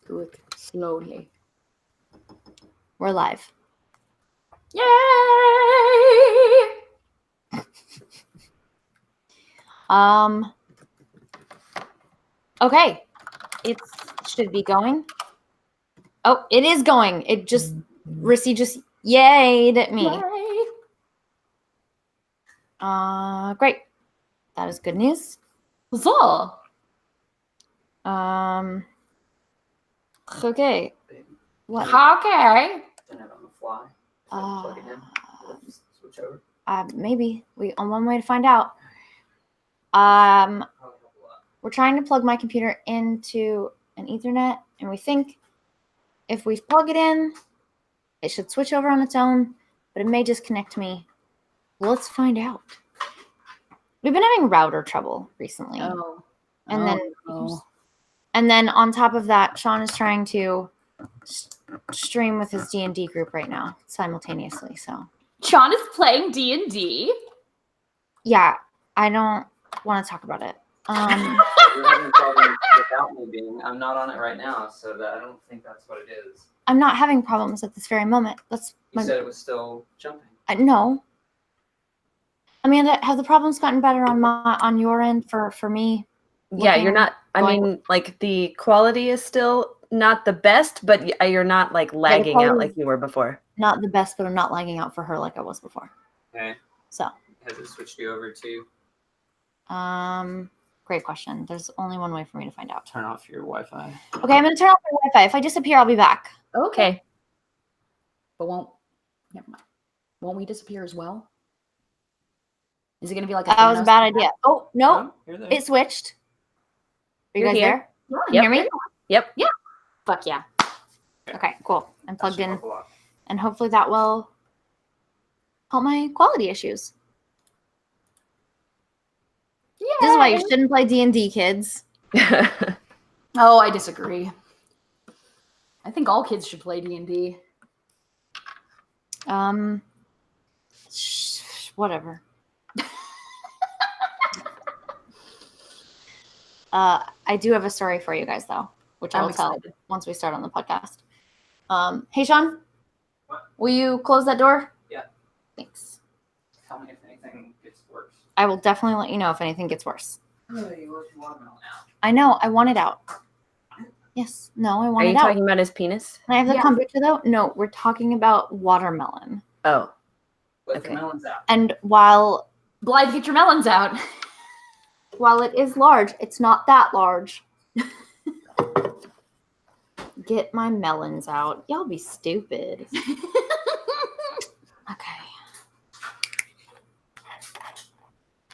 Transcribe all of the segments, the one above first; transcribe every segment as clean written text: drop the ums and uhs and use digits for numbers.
Do it slowly. We're live. Yay! Okay. It should be going. Oh, it is going. It just, Rissy just yayed at me. Yay! Great. That is good news. Huzzah! Okay. What? Okay. Turn it on the fly. Plug it in. Just switch over. Maybe. On one way to find out. Probably help a lot. We're trying to plug my computer into an Ethernet, and we think if we plug it in, it should switch over on its own, but it may disconnect me. Let's find out. We've been having router trouble recently. Oh. And Oh. then on top of that, Sean is trying to stream with his D&D group right now simultaneously. So Sean is playing D&D. yeah, I don't want to talk about it. You're having problems without me being. I'm not on it right now, so that I don't think that's what it is. I'm not having problems at this very moment. That's You said it was still jumping. no. Amanda, have the problems gotten better on your end for me? Yeah, you're not. I mean, like the quality is still not the best, but you're not like lagging out like you were before. Not the best, but I'm not lagging out for her like I was before. Okay. So. Has it switched you over to? Great question. There's only one way for me to find out. Turn off your Wi-Fi. Okay, I'm gonna turn off my Wi-Fi. If I disappear, I'll be back. Okay. But never mind. Won't we disappear as well? Is it gonna be like That was a bad idea. Oh no, You're there. it switched. Are you You're guys here. there? Yeah, Can you hear me? Yep. Yeah. Fuck yeah. Okay, cool. I'm That plugged should in, help a lot. and hopefully that will help my quality issues. Yeah. This is why you shouldn't play D&D, kids. Oh, I disagree. I think all kids should play D&D. Whatever. I do have a story for you guys, though, which I'm I'll tell excited. once we start on the podcast. Hey, Sean, What? will you close that door? Yeah. Thanks. Tell me if anything gets worse. I will definitely let you know if anything gets worse. Oh, you want watermelon out. I know. I want it out. Yes. No, I Are want you it out. talking about his penis? Can I have the Yeah. kombucha, though? No, we're talking about watermelon. Oh, Let Okay. the melons out. And while Blythe, get your melons out. it is large, it's not that large. Get my melons out. Y'all be stupid. Okay.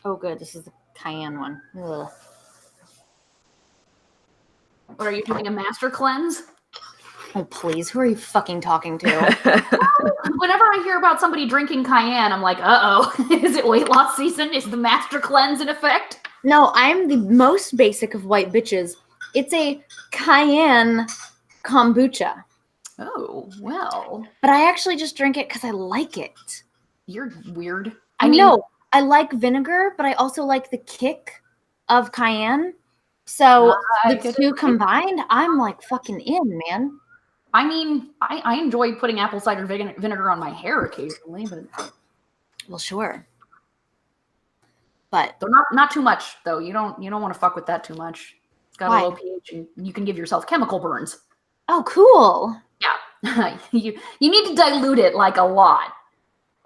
Oh, good. This is the cayenne one. Ugh. What are you doing, a master cleanse? Oh, please. Who are you fucking talking to? Whenever I hear about somebody drinking cayenne, I'm like, uh-oh. Is it weight loss season? Is the master cleanse in effect? No, I'm the most basic of white bitches. It's a cayenne kombucha. Oh, well. But I actually just drink it because I like it. You're weird. I know. I like vinegar, but I also like the kick of cayenne. So I the get two it. combined, I'm like fucking in, man. I mean, I enjoy putting apple cider vinegar on my hair occasionally, but Well, sure. But they're not too much though. You don't want to fuck with that too much. It's got Why? a low pH, and you can give yourself chemical burns. oh, cool. Yeah, you need to dilute it like a lot.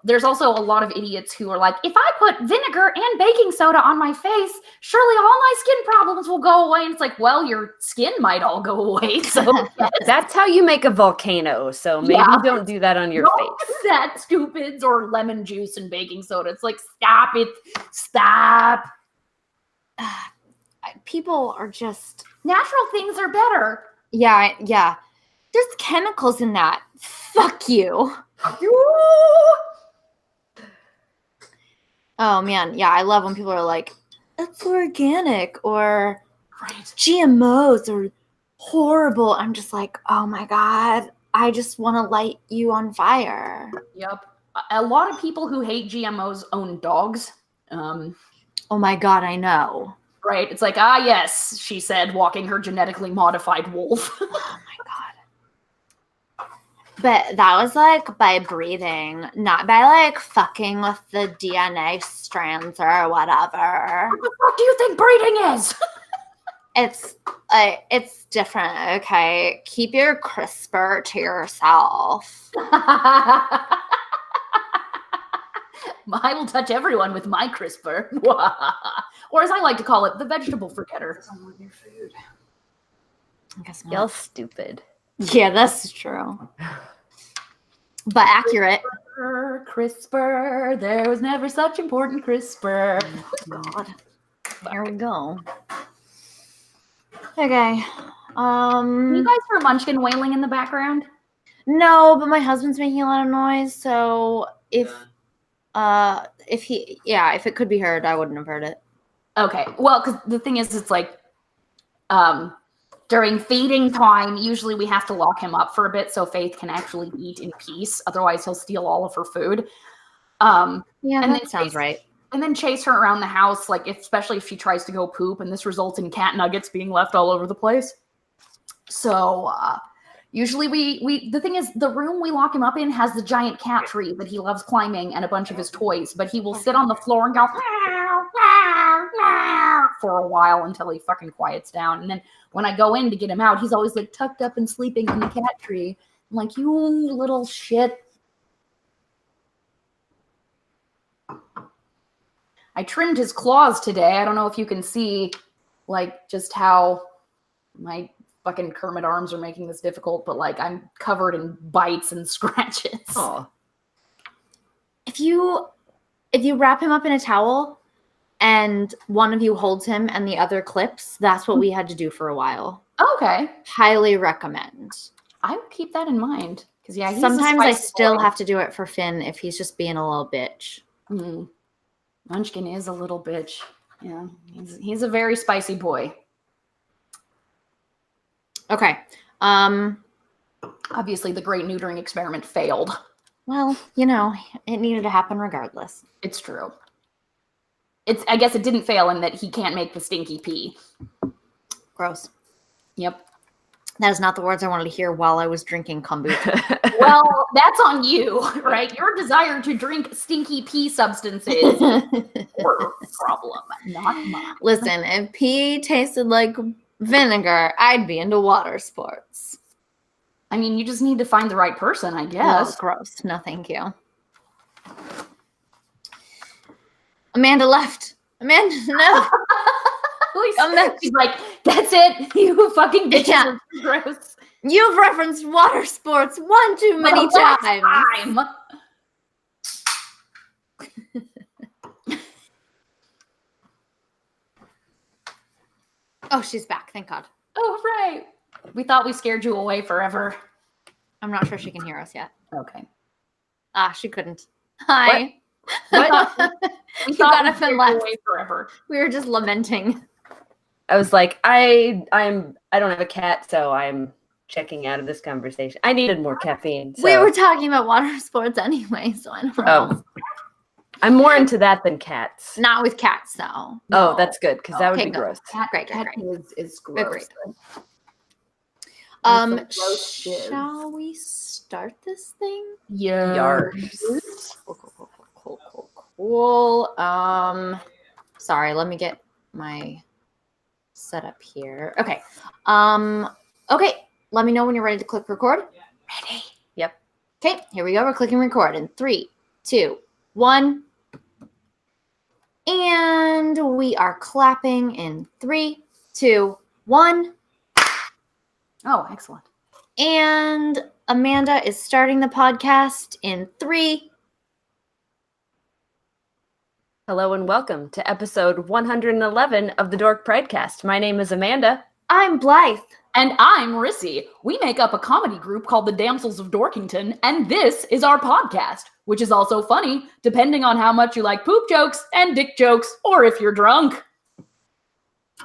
There's also a lot of idiots who are like, if I put vinegar and baking soda on my face, surely all my skin problems will go away. And it's like, well, your skin might all go away. So yes. that's how you make a volcano. So maybe Yeah. don't do that on your Don't face. do that, stupids, or lemon juice and baking soda. It's like, stop it. Stop. People are just Natural things are better. yeah. There's chemicals in that. Fuck you. Oh man, yeah, I love when people are like, it's organic or Right. GMOs are horrible. I'm just like, oh my God, I just want to light you on fire. Yep. A lot of people who hate GMOs own dogs. Oh my God, I know. Right. It's like, ah, yes, she said, walking her genetically modified wolf. Oh my But that was like by breathing, not by like fucking with the DNA strands or whatever. What the fuck do you think breeding is? It's different, okay? Keep your CRISPR to yourself. I will touch everyone with my CRISPR. Or as I like to call it, the vegetable forgetter. Someone your food. I guess Y'all not. stupid. Yeah, that's true. But accurate. CRISPR. There was never such important CRISPR. God. Here we go. Okay. Can you guys hear Munchkin wailing in the background? No, but my husband's making a lot of noise, so if it could be heard, I wouldn't have heard it. Okay. Well, because the thing is, it's like during feeding time, usually we have to lock him up for a bit so Faith can actually eat in peace. Otherwise, he'll steal all of her food. Yeah, and that sounds right. And then chase her around the house, like especially if she tries to go poop, and this results in cat nuggets being left all over the place. So usually the thing is, the room we lock him up in has the giant cat tree that he loves climbing and a bunch of his toys, but he will sit on the floor and go meow, meow, meow, for a while until he fucking quiets down. And then when I go in to get him out, he's always like tucked up and sleeping in the cat tree. I'm like, you little shit. I trimmed his claws today. I don't know if you can see like just how my fucking Kermit arms are making this difficult, but like I'm covered in bites and scratches. Oh, If you wrap him up in a towel and one of you holds him and the other clips, that's what we had to do for a while. Okay. Highly recommend. I will keep that in mind. Because yeah, he's Sometimes I still boy. have to do it for Finn if he's just being a little bitch. Mm. Munchkin is a little bitch. Yeah, he's a very spicy boy. Okay. Obviously, the great neutering experiment failed. Well, you know, it needed to happen regardless. It's true. I guess it didn't fail in that he can't make the stinky pee. Gross. Yep. That is not the words I wanted to hear while I was drinking kombucha. Well, that's on you, right? Your desire to drink stinky pee substances is your problem, not mine. Listen, if pee tasted like vinegar, I'd be into water sports. I mean, you just need to find the right person, I Oh, guess. gross. No, thank you. Amanda left. Amanda, no. She's like, that's it. You fucking bitches Yeah. are gross. You've referenced water sports one too many times. Oh, she's back. Thank God. Oh, right. We thought we scared you away forever. I'm not sure she can hear us yet. Okay. Ah, she couldn't. Hi. What? We You thought got we up and scared you left. away forever. We were just lamenting. I was like, I don't have a cat, so I'm checking out of this conversation. I needed more caffeine. So. We were talking about water sports anyway, so I don't know. Oh, I'm more into that than cats. Not with cats, though. Oh, that's good because that would Okay, be good. gross. Great. Cat is gross. Agreed. It's a gross shit. Shall we start this thing? Yeah. Yars. Cool. Sorry, let me get my setup here. Okay. Okay. Let me know when you're ready to click record. Ready. Yep. Okay, here we go. We're clicking record in 3, 2, 1. And we are clapping in 3, 2, 1. Oh, excellent. And Amanda is starting the podcast in 3. Hello and welcome to episode 111 of the Dork Pridecast. My name is Amanda. I'm Blythe. And I'm Rissy. We make up a comedy group called the Damsels of Dorkington, and this is our podcast, which is also funny, depending on how much you like poop jokes and dick jokes, or if you're drunk.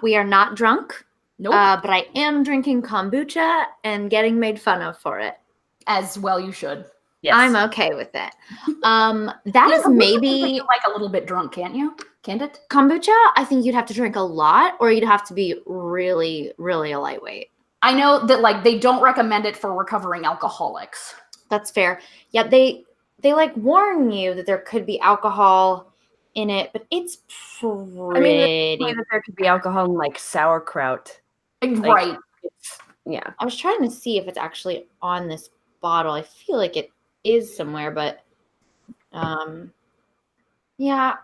We are not drunk, Nope. but I am drinking kombucha and getting made fun of for it. As well you should. Yes. I'm okay with it. That is You can maybe make it like a little bit drunk, can't you? Can't it? kombucha. I think you'd have to drink a lot, or you'd have to be really, really a lightweight. I know that like they don't recommend it for recovering alcoholics. That's fair. Yeah, they like warn you that there could be alcohol in it, but it's I mean, they pretty. say that there could be alcohol in like sauerkraut. Right. Yeah. I was trying to see if it's actually on this bottle. I feel like it is somewhere, but yeah.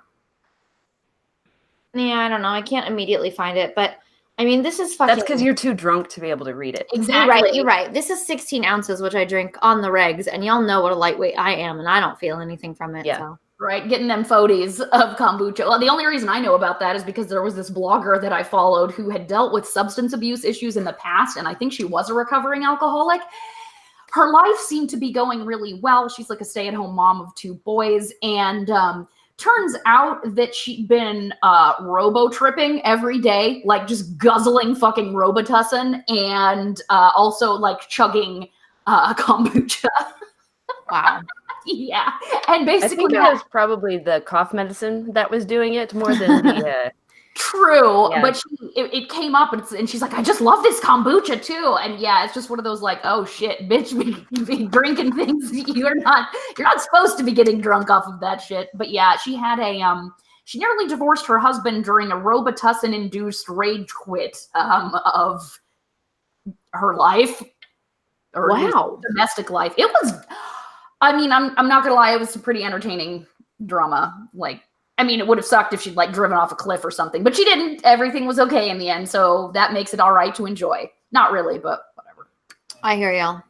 Yeah, I don't know. I can't immediately find it, but I mean, this is fucking. That's because you're too drunk to be able to read it. Exactly. You're right. This is 16 ounces, which I drink on the regs, and y'all know what a lightweight I am, and I don't feel anything from it. Yeah. So. Right, getting them photos of kombucha. Well, the only reason I know about that is because there was this blogger that I followed who had dealt with substance abuse issues in the past, and I think she was a recovering alcoholic. Her life seemed to be going really well. She's like a stay-at-home mom of 2 boys, and turns out that she'd been robo-tripping every day, like just guzzling fucking Robitussin, and also like chugging kombucha. Wow. Yeah, and I basically think it was probably the cough medicine that was doing it more than the. True, Yeah. but it came up and she's like, I just love this kombucha too, and yeah, it's just one of those like, oh shit, bitch, be drinking things you're not supposed to be getting drunk off of that shit. But yeah, she had she nearly divorced her husband during a Robitussin-induced rage quit of her life, or at least Wow. domestic life. It was. I mean, I'm not gonna lie, it was a pretty entertaining drama. Like, I mean, it would have sucked if she'd like driven off a cliff or something, but she didn't. Everything was okay in the end, so that makes it all right to enjoy. Not really, but whatever. I hear y'all.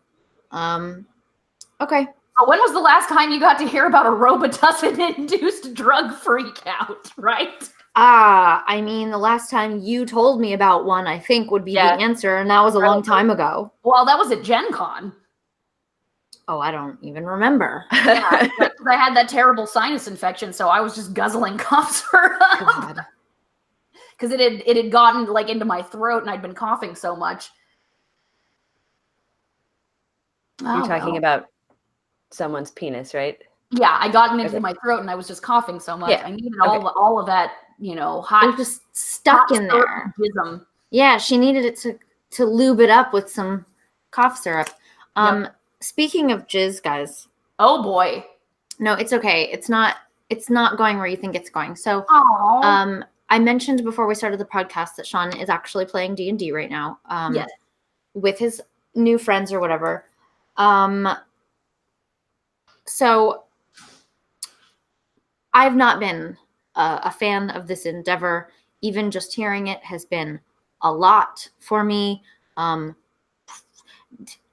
Okay. When was the last time you got to hear about a Robitussin-induced drug freak out, right? I mean, the last time you told me about one, I think would be the answer, and that was a long time ago. Well, that was at GenCon. Oh, I don't even remember. Yeah, I had that terrible sinus infection, so I was just guzzling cough syrup. God. Because it had gotten like into my throat, and I'd been coughing so much. You're talking about someone's penis, right? Yeah, I got it into my throat, and I was just coughing so much. Yeah. I needed all of that, hot. It was just stuck in there. Jism. Yeah, she needed it to lube it up with some cough syrup. Speaking of jizz, guys. Oh boy. No, it's okay. It's not going where you think it's going. So, Aww. I mentioned before we started the podcast that Sean is actually playing D&D right now. Yes. With his new friends or whatever. So I've not been a fan of this endeavor. Even just hearing it has been a lot for me.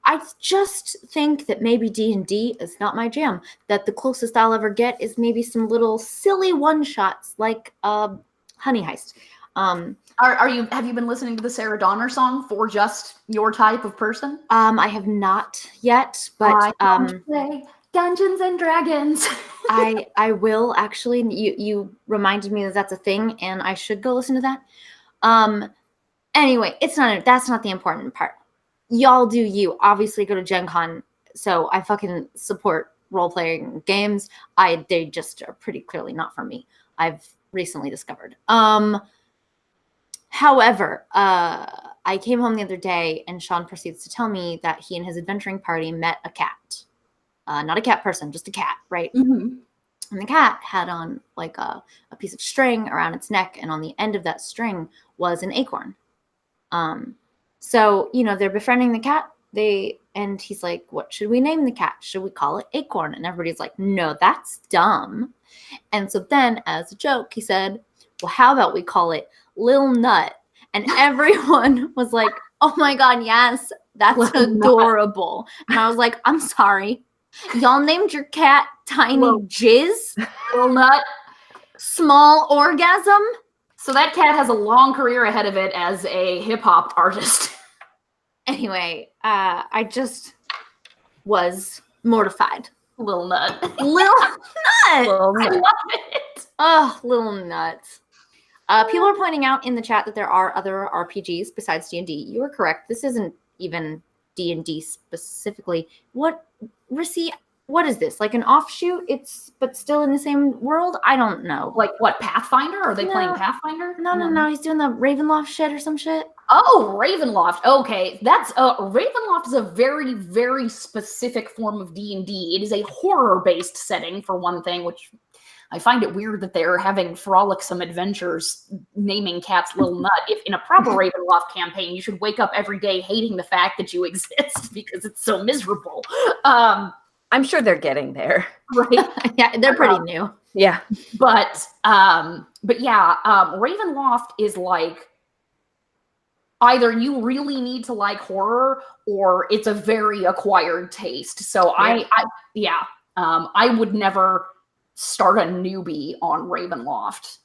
I just think that maybe D&D is not my jam. That the closest I'll ever get is maybe some little silly one-shots like Honey Heist. Have you been listening to the Sarah Donner song For Just Your Type of Person? I have not yet, but I play Dungeons and Dragons. I will actually. You reminded me that that's a thing, and I should go listen to that. Anyway, that's not the important part. Y'all do you. Obviously go to GenCon, so I fucking support role-playing games. They just are pretty clearly not for me. I've recently discovered. However, I came home the other day and Sean proceeds to tell me that he and his adventuring party met a cat. Not a cat person, just a cat, right? Mm-hmm. And the cat had on like a piece of string around its neck, and on the end of that string was an acorn. So, they're befriending the cat. And he's like, what should we name the cat? Should we call it Acorn? And everybody's like, no, that's dumb. And so then, as a joke, he said, well, how about we call it Lil Nut? And everyone was like, oh my God, yes, that's Lil adorable. And I was like, I'm sorry. Y'all named your cat Tiny Jizz? Lil Nut. Small Orgasm? So that cat has a long career ahead of it as a hip-hop artist. Anyway, I just was mortified. Lil Nut. Lil Nut! Well, I love it. Oh, Lil Nuts. People are pointing out in the chat that there are other RPGs besides D&D. You are correct. This isn't even D&D specifically. What, Rissy, what is this? Like an offshoot? But still in the same world? I don't know. Like what, Pathfinder? Are they No. playing Pathfinder? No. He's doing the Ravenloft shit or some shit. Oh, Ravenloft. Okay, that's Ravenloft is a very, very specific form of D&D. It is a horror-based setting for one thing, which I find it weird that they're having frolicsome adventures naming cats Lil Nut. If in a proper Ravenloft campaign, you should wake up every day hating the fact that you exist because it's so miserable. I'm sure they're getting there. Right? Yeah, they're pretty new. Yeah. But yeah, Ravenloft is like, either you really need to like horror or it's a very acquired taste. So Yeah. I would never start a newbie on Ravenloft.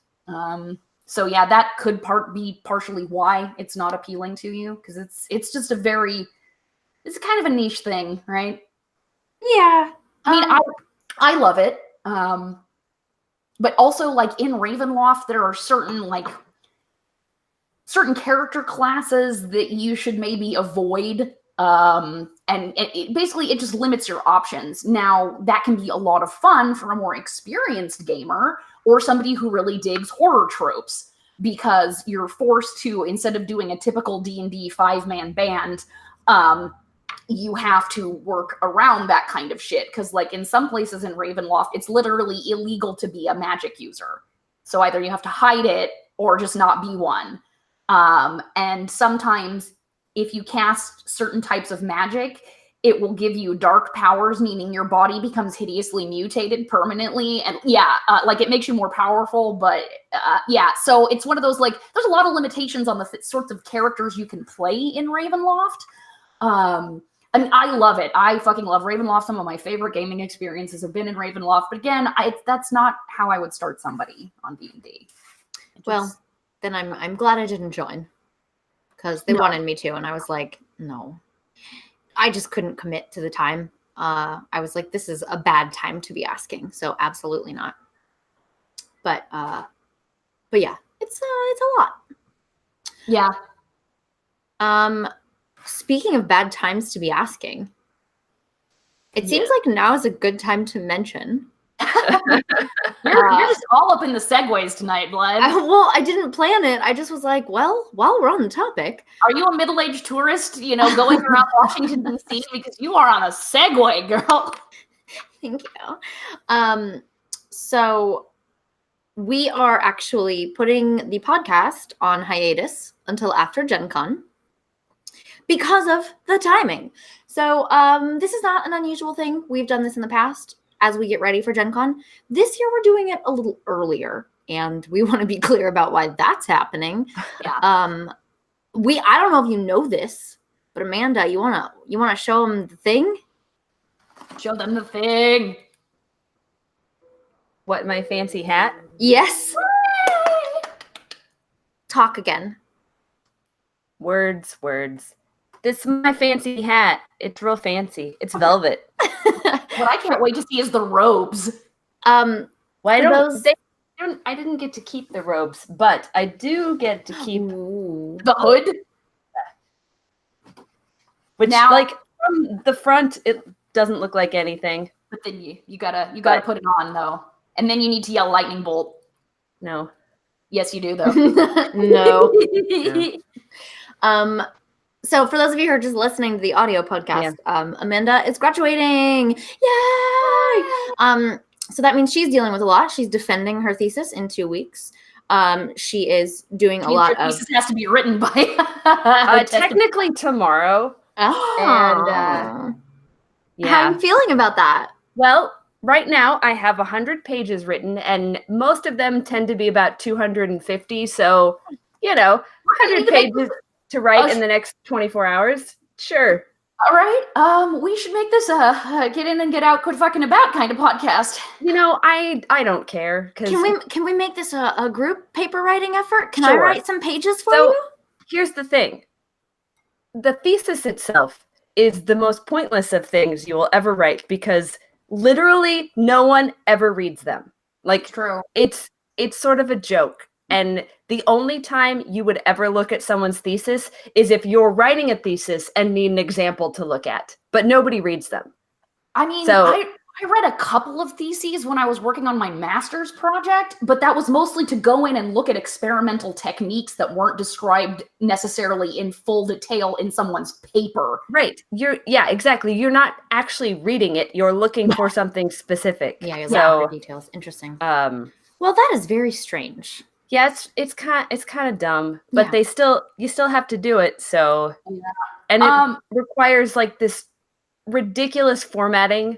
So yeah, that could be partially why it's not appealing to you, because it's just it's kind of a niche thing, right? Yeah. I mean, I love it. But also, like, in Ravenloft, there are certain character classes that you should maybe avoid. And basically, it just limits your options. Now, that can be a lot of fun for a more experienced gamer or somebody who really digs horror tropes, because you're forced to, instead of doing a typical D&D 5-man band, you have to work around that kind of shit. Because, like, in some places in Ravenloft, it's literally illegal to be a magic user. So either you have to hide it or just not be one. And sometimes if you cast certain types of magic, it will give you dark powers, meaning your body becomes hideously mutated permanently. And like it makes you more powerful, but so it's one of those, like, there's a lot of limitations on the sorts of characters you can play in Ravenloft. I mean, I love it. I fucking love Ravenloft. Some of my favorite gaming experiences have been in Ravenloft, but again, that's not how I would start somebody on D&D. Well, then I'm glad I didn't join, because they wanted me to, and I was like, no. I just couldn't commit to the time. I was like, this is a bad time to be asking, so absolutely not. But yeah, it's a lot. Yeah. Speaking of bad times to be asking, it seems like now is a good time to mention. You're just all up in the segues tonight, Blythe. Well, I didn't plan it. I just was like, well, while we're on the topic. Are you a middle-aged tourist, going around Washington, D.C.? Because you are on a segue, girl. Thank you. So we are actually putting the podcast on hiatus until after GenCon because of the timing. So this is not an unusual thing. We've done this in the past as we get ready for GenCon. This year we're doing it a little earlier, and we want to be clear about why that's happening. Yeah. I don't know if you know this, but Amanda, you wanna show them the thing? Show them the thing. What, my fancy hat? Yes. Talk again. Words. This is my fancy hat. It's real fancy. It's velvet. What I can't wait to see is the robes. I didn't get to keep the robes, but I do get to keep the hood. Which, now, like, from the front, it doesn't look like anything. But then you gotta put it on though, and then you need to yell lightning bolt. No. Yes, you do though. No. So for those of you who are just listening to the audio podcast, Amanda is graduating. Yay! So that means she's dealing with a lot. She's defending her thesis in 2 weeks. She is doing a lot of... thesis has to be written by... technically tomorrow. Oh. And How are you feeling about that? Well, right now I have 100 pages written, and most of them tend to be about 250. So, 100 pages to write in the next 24 hours. Sure. All right. We should make this a get in and get out, quit fucking about kind of podcast. I don't care. Can we make this a group paper writing effort? Can I write some pages for you? Here's the thing. The thesis itself is the most pointless of things you will ever write, because literally no one ever reads them. Like, true. It's sort of a joke. And the only time you would ever look at someone's thesis is if you're writing a thesis and need an example to look at. But nobody reads them. I mean, so, I I read a couple of theses when I was working on my master's project, but that was mostly to go in and look at experimental techniques that weren't described necessarily in full detail in someone's paper. Right. Exactly. You're not actually reading it. You're looking for something specific. Yeah, you're so, looking for details. Interesting. well, that is very strange. Yeah, it's kind of dumb, but you still have to do it. So, and it requires like this ridiculous formatting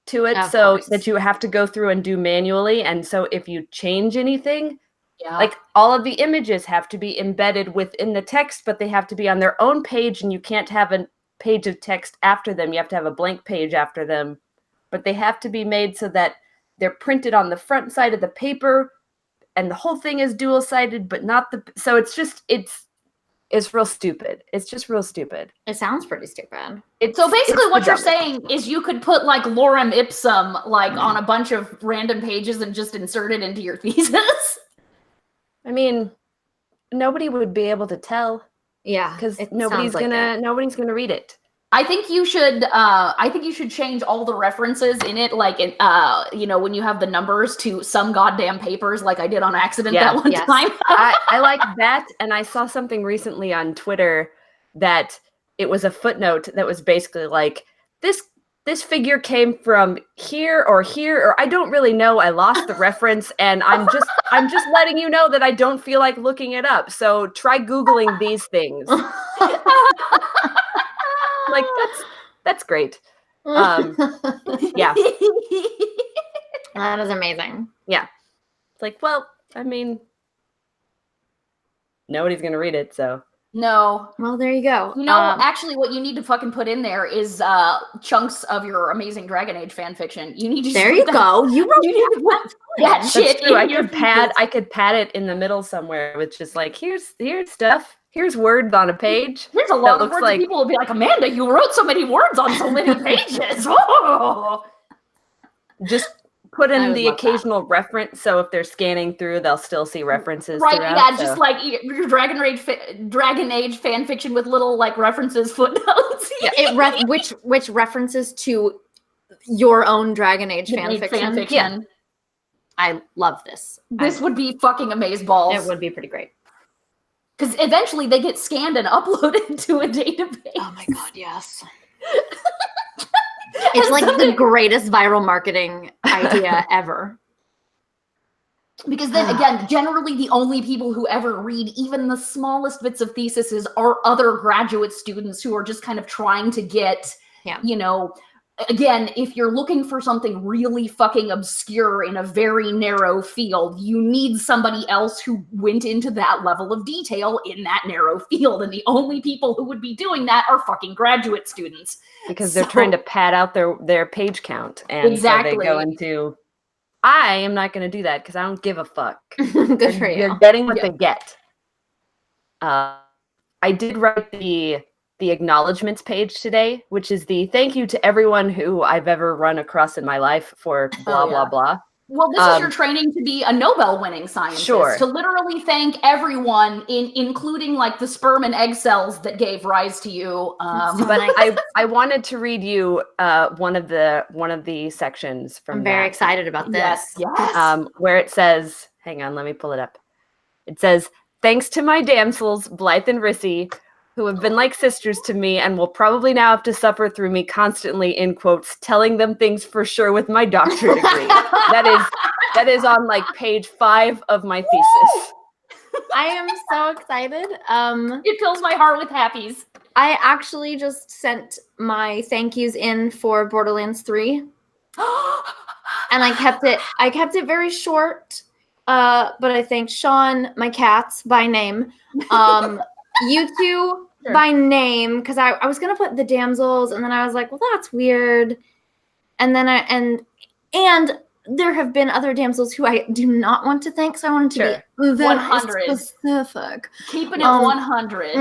to it, so that you have to go through and do manually. And so if you change anything, like all of the images have to be embedded within the text, but they have to be on their own page, and you can't have a page of text after them. You have to have a blank page after them, but they have to be made so that they're printed on the front side of the paper, and the whole thing is dual-sided, but not the. So it's real stupid. It's just real stupid. It sounds pretty stupid. So basically what you're saying is you could put like lorem ipsum like on a bunch of random pages and just insert it into your thesis. I mean, nobody would be able to tell. Yeah, because nobody's gonna read it. I think you should change all the references in it, like when you have the numbers to some goddamn papers, like I did on accident that one time. I like that, and I saw something recently on Twitter that it was a footnote that was basically like this figure came from here, or I don't really know. I lost the reference, and I'm just letting you know that I don't feel like looking it up. So try Googling these things. Like that's great. Yeah. That is amazing. Yeah. It's like, well, I mean, nobody's gonna read it, so. No. Well, there you go. Actually, what you need to fucking put in there is chunks of your amazing Dragon Age fan fiction. You need to. There you go. You wrote that shit. True. I could pad it in the middle somewhere with just like here's stuff. Here's words on a page. There's a lot of words like, people will be like, Amanda, you wrote so many words on so many pages. Oh. Just put in the occasional reference, so if they're scanning through, they'll still see references. Right, throughout, just like your Dragon Age fan fiction with little like references, footnotes. Which references to your own Dragon Age fan fiction. Yeah. I love this. This would be fucking amazeballs. It would be pretty great. Because eventually they get scanned and uploaded to a database. Oh my god, yes. It's like the greatest viral marketing idea ever. Because then again, generally the only people who ever read even the smallest bits of theses are other graduate students who are just kind of trying to get, again, if you're looking for something really fucking obscure in a very narrow field, you need somebody else who went into that level of detail in that narrow field. And the only people who would be doing that are fucking graduate students. Because they're trying to pad out their page count. And so they go into, I am not going to do that because I don't give a fuck. Good for you. You're getting what they get. I did write the acknowledgements page today, which is the thank you to everyone who I've ever run across in my life for blah, blah, blah. Well, this is your training to be a Nobel-winning scientist. Sure. To literally thank everyone, including like the sperm and egg cells that gave rise to you. But I wanted to read you one of the sections from. I'm very excited about this. Yes. Where it says, hang on, let me pull it up. It says, thanks to my damsels, Blythe and Rissy, who have been like sisters to me and will probably now have to suffer through me constantly, in quotes, telling them things for sure with my doctorate degree. That is on like page 5 of my thesis. I am so excited. It fills my heart with happies. I actually just sent my thank yous in for Borderlands 3. And I kept it very short. But I thanked Sean, my cats, by name. You two by name, because I was gonna put the damsels, and then I was like, well, that's weird. And then and there have been other damsels who I do not want to thank, so I wanted to be 100 specific. Keeping it 100.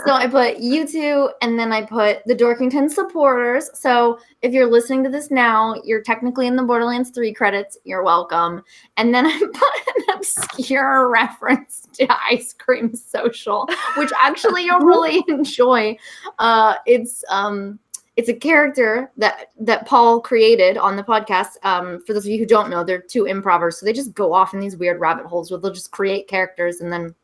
So I put you two, and then I put the Dorkington supporters. So if you're listening to this now, you're technically in the Borderlands 3 credits. You're welcome. And then I put an obscure reference to Ice Cream Social, which actually you'll really enjoy. It's a character that Paul created on the podcast. For those of you who don't know, they're two improvers, so they just go off in these weird rabbit holes where they'll just create characters and then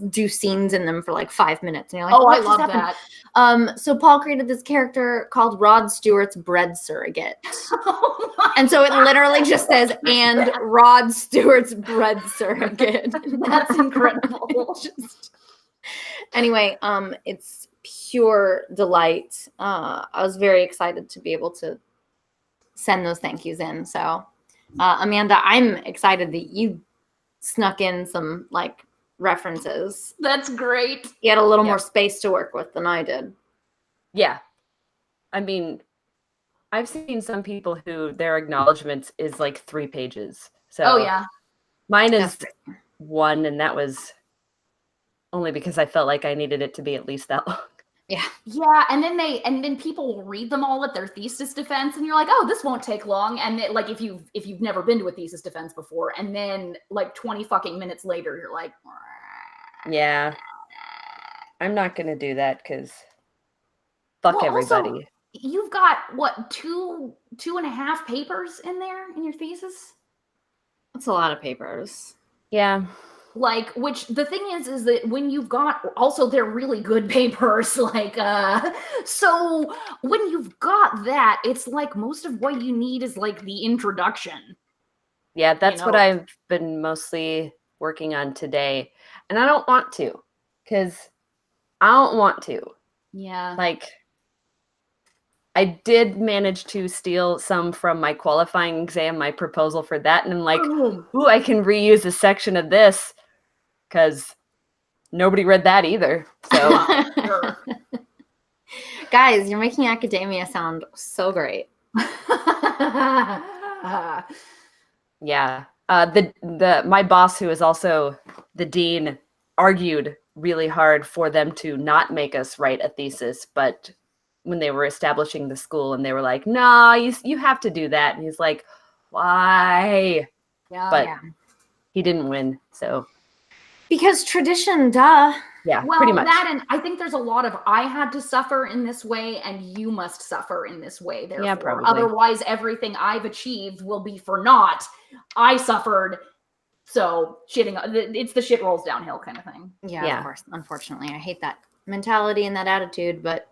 do scenes in them for like 5 minutes. And you're like, Oh, I what just love happened? that. So Paul created this character called Rod Stewart's bread surrogate. Oh my And so it God. literally just says, and Rod Stewart's bread surrogate. That's incredible. Anyway, it's pure delight. I was very excited to be able to send those thank yous in. So, Amanda, I'm excited that you snuck in some like references. That's great. You had a little more space to work with than I did. Yeah. I mean, I've seen some people who their acknowledgments is like 3 pages. So Oh yeah. mine is That's 1, and that was only because I felt like I needed it to be at least that long. Yeah. Yeah, and then people will read them all at their thesis defense, and you're like, oh, this won't take long. And then, like, if you've never been to a thesis defense before, and then like 20 fucking minutes later, you're like, Yeah. I'm not gonna do that because fuck Well, also, everybody. you've got what, two and a half papers in there in your thesis? That's a lot of papers. Yeah. Like, which the thing is that when you've got, also they're really good papers, like, so when you've got that, it's like most of what you need is like the introduction. Yeah, that's what know. I've been mostly working on today. And I don't want to, because I don't want to. Yeah. Like, I did manage to steal some from my qualifying exam, my proposal for that, and I'm like, ooh, I can reuse a section of this, because nobody read that either. So, Sure. Guys, you're making academia sound so great. yeah. My boss, who is also the dean, argued really hard for them to not make us write a thesis, but when they were establishing the school, and they were like, no, you have to do that. And he's like, why? Yeah. But yeah. he didn't win. So, Because tradition, duh. yeah, Well, pretty much. that, and I think there's a lot of I had to suffer in this way, and you must suffer in this way. Therefore, Yeah, probably. Otherwise, everything I've achieved will be for naught. I suffered, so it's the shit rolls downhill kind of thing. Yeah, of course. Unfortunately, I hate that mentality and that attitude, but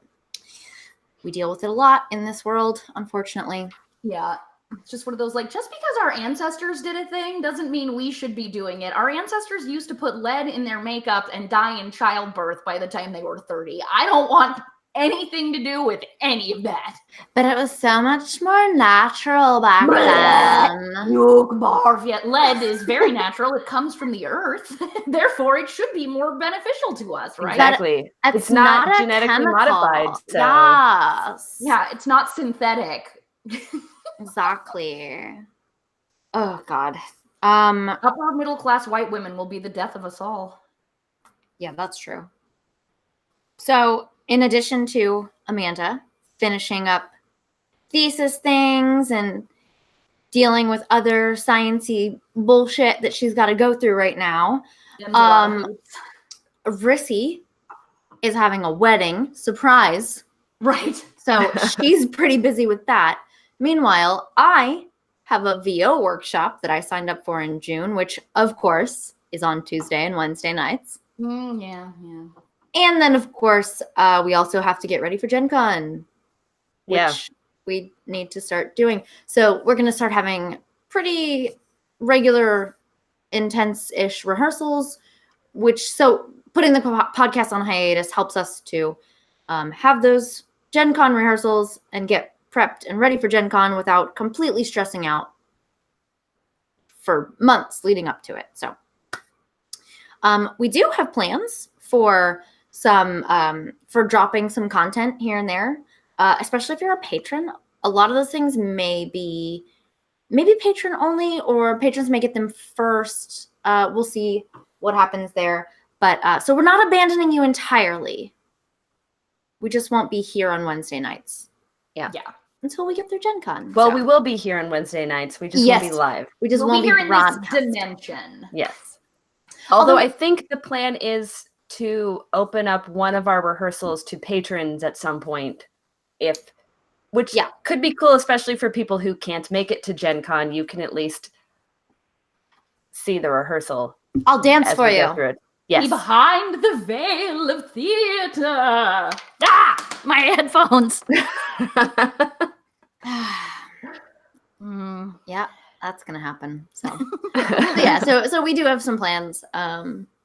we deal with it a lot in this world, unfortunately. Yeah. It's just one of those, like, just because our ancestors did a thing doesn't mean we should be doing it. Our ancestors used to put lead in their makeup and die in childbirth by the time they were 30. I don't want anything to do with any of that. But it was so much more natural back then. Yuck, barf. Yet lead is very natural. It comes from the earth. Therefore, it should be more beneficial to us, right? Exactly. It's not a genetically chemical. modified. So. Yes. Yeah, it's not synthetic. Exactly. Oh God. Upper middle class white women will be the death of us all. Yeah, that's true. So, in addition to Amanda finishing up thesis things and dealing with other sciencey bullshit that she's got to go through right now, Rissy is having a wedding surprise. Right. So she's pretty busy with that. Meanwhile, I have a VO workshop that I signed up for in June, which of course is on Tuesday and Wednesday nights. Yeah. And then of course, we also have to get ready for GenCon, which we need to start doing. So we're going to start having pretty regular, intense-ish rehearsals, so putting the podcast on hiatus helps us to have those GenCon rehearsals and get prepped and ready for GenCon without completely stressing out for months leading up to it. So we do have plans for for dropping some content here and there, especially if you're a patron. A lot of those things may be maybe patron only, or patrons may get them first. We'll see what happens there. But so we're not abandoning you entirely. We just won't be here on Wednesday nights. Yeah. Until we get through GenCon. Well, we will be here on Wednesday nights. We just won't be live. We just We'll won't be here in this broadcasting. dimension. Yes. Although I think the plan is to open up one of our rehearsals to patrons at some point. which could be cool, especially for people who can't make it to GenCon. You can at least see the rehearsal. I'll dance for we go you. through it. Yes. Be behind the veil of theater. Ah, my headphones. Yeah, that's gonna happen. So yeah, so we do have some plans.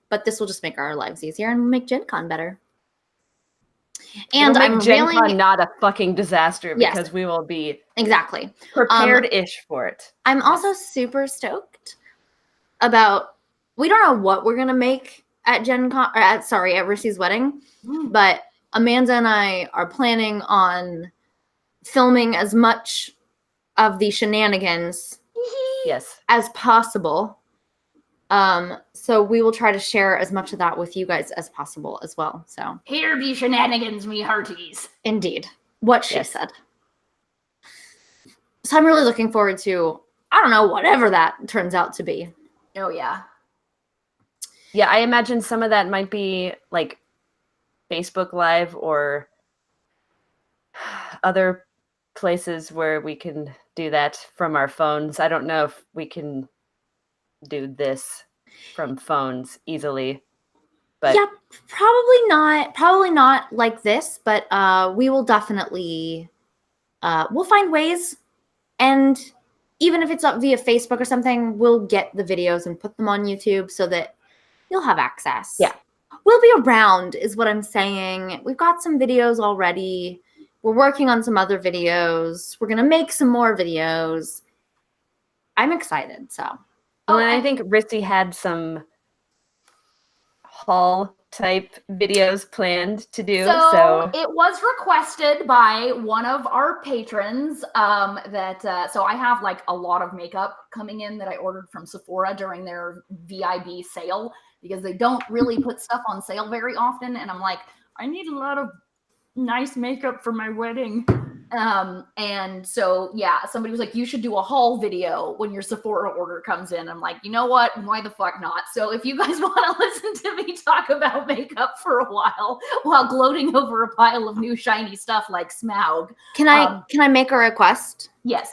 But this will just make our lives easier and make Gen Con better. And It'll make I'm Gen really Con not a fucking disaster Yes. because we will be exactly prepared-ish for it. I'm also super stoked about, we don't know what we're gonna make at Gen Con, or at Rissy's wedding, but Amanda and I are planning on filming as much of the shenanigans Yes. as possible. So we will try to share as much of that with you guys as possible as well. So Here be shenanigans, me hearties. indeed, what she Yes. said. So I'm really looking forward to, I don't know, whatever that turns out to be. Oh yeah. Yeah, I imagine some of that might be like Facebook Live or other places where we can do that from our phones. I don't know if we can do this from phones easily, but Yeah, probably not like this, but we will definitely we'll find ways, and even if it's up via Facebook or something, we'll get the videos and put them on YouTube so that you'll have access. Yeah. We'll be around is what I'm saying. We've got some videos already. We're working on some other videos. We're going to make some more videos. I'm excited, so. well, and I think Rissy had some haul type videos planned to do. So it was requested by one of our patrons so I have like a lot of makeup coming in that I ordered from Sephora during their VIB sale because they don't really put stuff on sale very often. And I'm like, I need a lot of nice makeup for my wedding. And so, yeah, somebody was like, you should do a haul video when your Sephora order comes in. I'm like, you know what? Why the fuck not? So if you guys want to listen to me talk about makeup for a while gloating over a pile of new shiny stuff like Smaug. Can I make a request? Yes.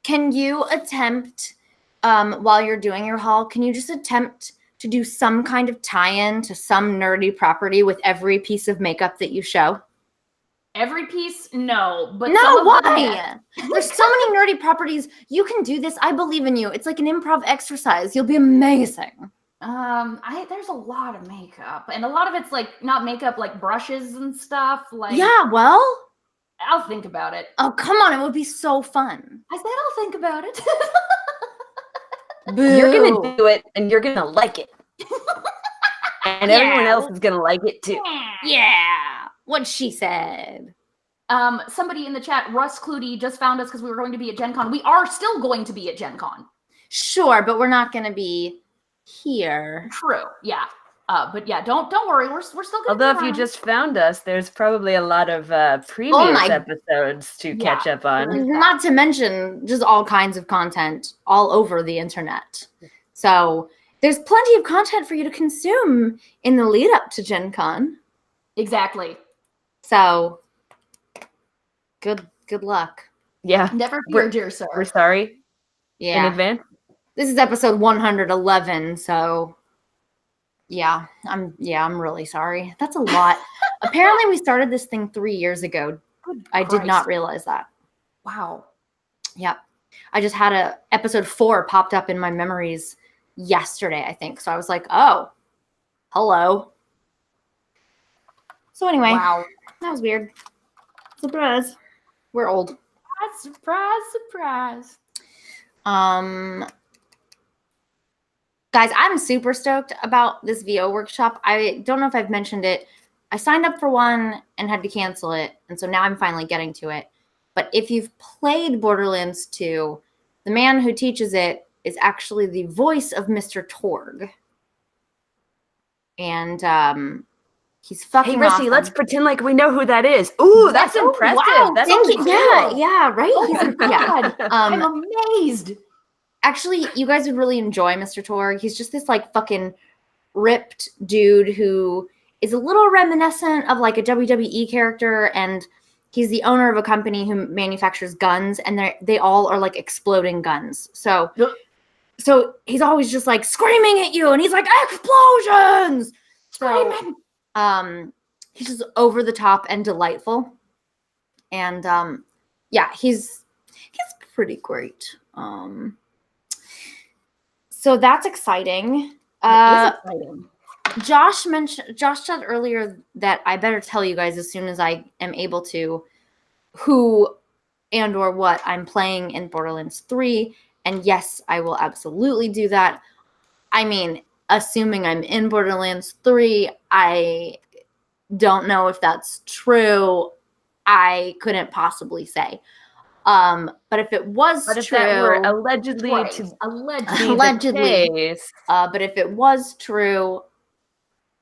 Can you attempt, while you're doing your haul, can you just attempt to do some kind of tie-in to some nerdy property with every piece of makeup that you show? Every piece? No. But No, some of them, why? yeah. There's so many nerdy properties. You can do this. I believe in you. It's like an improv exercise. You'll be amazing. There's a lot of makeup, and a lot of it's like not makeup, like brushes and stuff. Like, Yeah, well, I'll think about it. oh, come on. It would be so fun. I said I'll think about it. you're Boo. gonna do it and you're gonna like it. And everyone else is gonna like it too. Yeah. What she said. Somebody in the chat, Russ Clutie, just found us because we were going to be at Gen Con. We are still going to be at Gen Con. Sure, but we're not going to be here. True. Yeah. But yeah, don't worry. We're still going to Although if you just found us, there's probably a lot of previous my- episodes to catch up on. Not to mention just all kinds of content all over the internet. So there's plenty of content for you to consume in the lead up to Gen Con. Exactly. So good luck. Yeah. Never fear, dear sir. We're sorry in Yeah. advance. This is episode 111, so yeah, I'm really sorry. That's a lot. Apparently we started this thing 3 years ago. Good I did not Christ. realize that. Wow. Yep. I just had episode 4 popped up in my memories yesterday, I think. So I was like, oh, hello. So anyway, Wow. that was weird. Surprise. We're old. Surprise, surprise. Guys, I'm super stoked about this VO workshop. I don't know if I've mentioned it. I signed up for one and had to cancel it. And so now I'm finally getting to it. But if you've played Borderlands 2, the man who teaches it is actually the voice of Mr. Torg. And he's fucking Hey, Rissy, awesome. let's pretend like we know who that is. Ooh, that's Oh, impressive. wow, That's Thank cool. you. Yeah, right? Oh He's my God. I'm Um, amazed. actually, you guys would really enjoy Mr. Torg. He's just this like fucking ripped dude who is a little reminiscent of like a WWE character, and he's the owner of a company who manufactures guns, and they all are like exploding guns. So he's always just like screaming at you, and he's like, explosions! Screaming! So he's just over the top and delightful. And yeah, he's pretty great. So that's exciting. It is exciting. Josh said earlier that I better tell you guys as soon as I am able to who and or what I'm playing in Borderlands 3. And yes, I will absolutely do that. I mean, assuming I'm in Borderlands 3, I don't know if that's true. I couldn't possibly say. But if it was But if true, that were allegedly Right. to allegedly, be the case, but if it was true,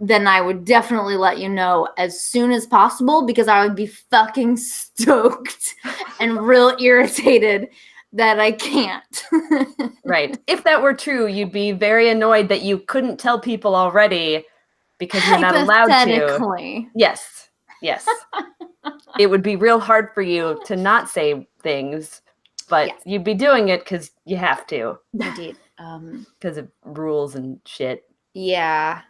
then I would definitely let you know as soon as possible, because I would be fucking stoked and real irritated that I can't. right? If that were true, you'd be very annoyed that you couldn't tell people already because you're not allowed to. Hypothetically. Yes. It would be real hard for you to not say things, but Yes. you'd be doing it because you have to, Indeed. because of rules and shit. Yeah,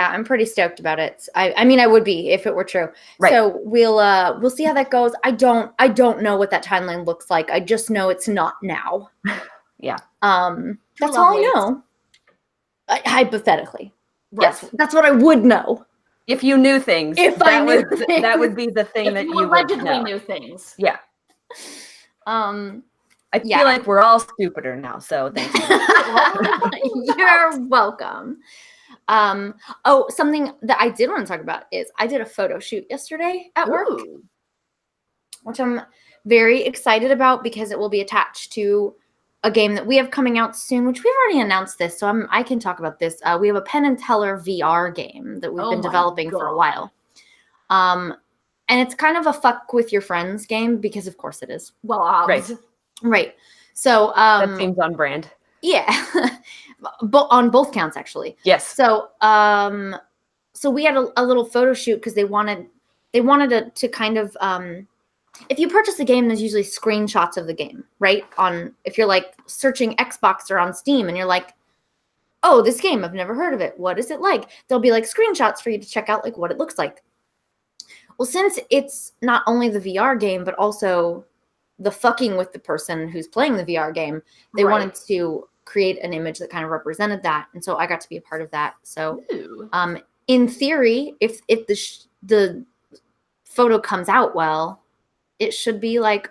I'm pretty stoked about it. I mean, I would be if it were true. Right. So we'll see how that goes. I don't know what that timeline looks like. I just know it's not now. Yeah. That's all I know. Hypothetically. Right. That's what I would know. If you knew things, If I knew that would be the thing If that you you would allegedly know. knew things. Yeah. I Yeah. feel like we're all stupider now, so thank you. You're welcome. Something that I did want to talk about is I did a photo shoot yesterday at work, Ooh. which I'm very excited about because it will be attached to a game that we have coming out soon, which we've already announced this, so I can talk about this. We have a Penn and Teller VR game that we've been developing for a while. And it's kind of a fuck with your friends game because of course it is. Well, Right. So That seems on brand. yeah. On both counts actually. Yes. So so we had a little photo shoot because they wanted to kind of if you purchase a game, there's usually screenshots of the game, right? If you're like searching Xbox or on Steam and you're like, oh, this game, I've never heard of it. What is it like? There'll be like screenshots for you to check out like what it looks like. Well, since it's not only the VR game, but also the fucking with the person who's playing the VR game, they wanted to create an image that kind of represented that. And so I got to be a part of that. So in theory, if the photo comes out well, it should be like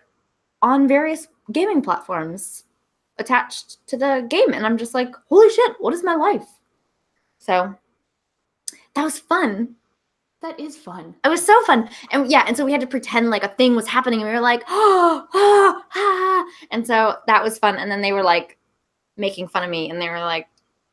on various gaming platforms attached to the game. And I'm just like, holy shit, what is my life? So that was fun. That is fun. It was so fun. And so we had to pretend like a thing was happening. And we were like, and so that was fun. And then they were like making fun of me. And they were like,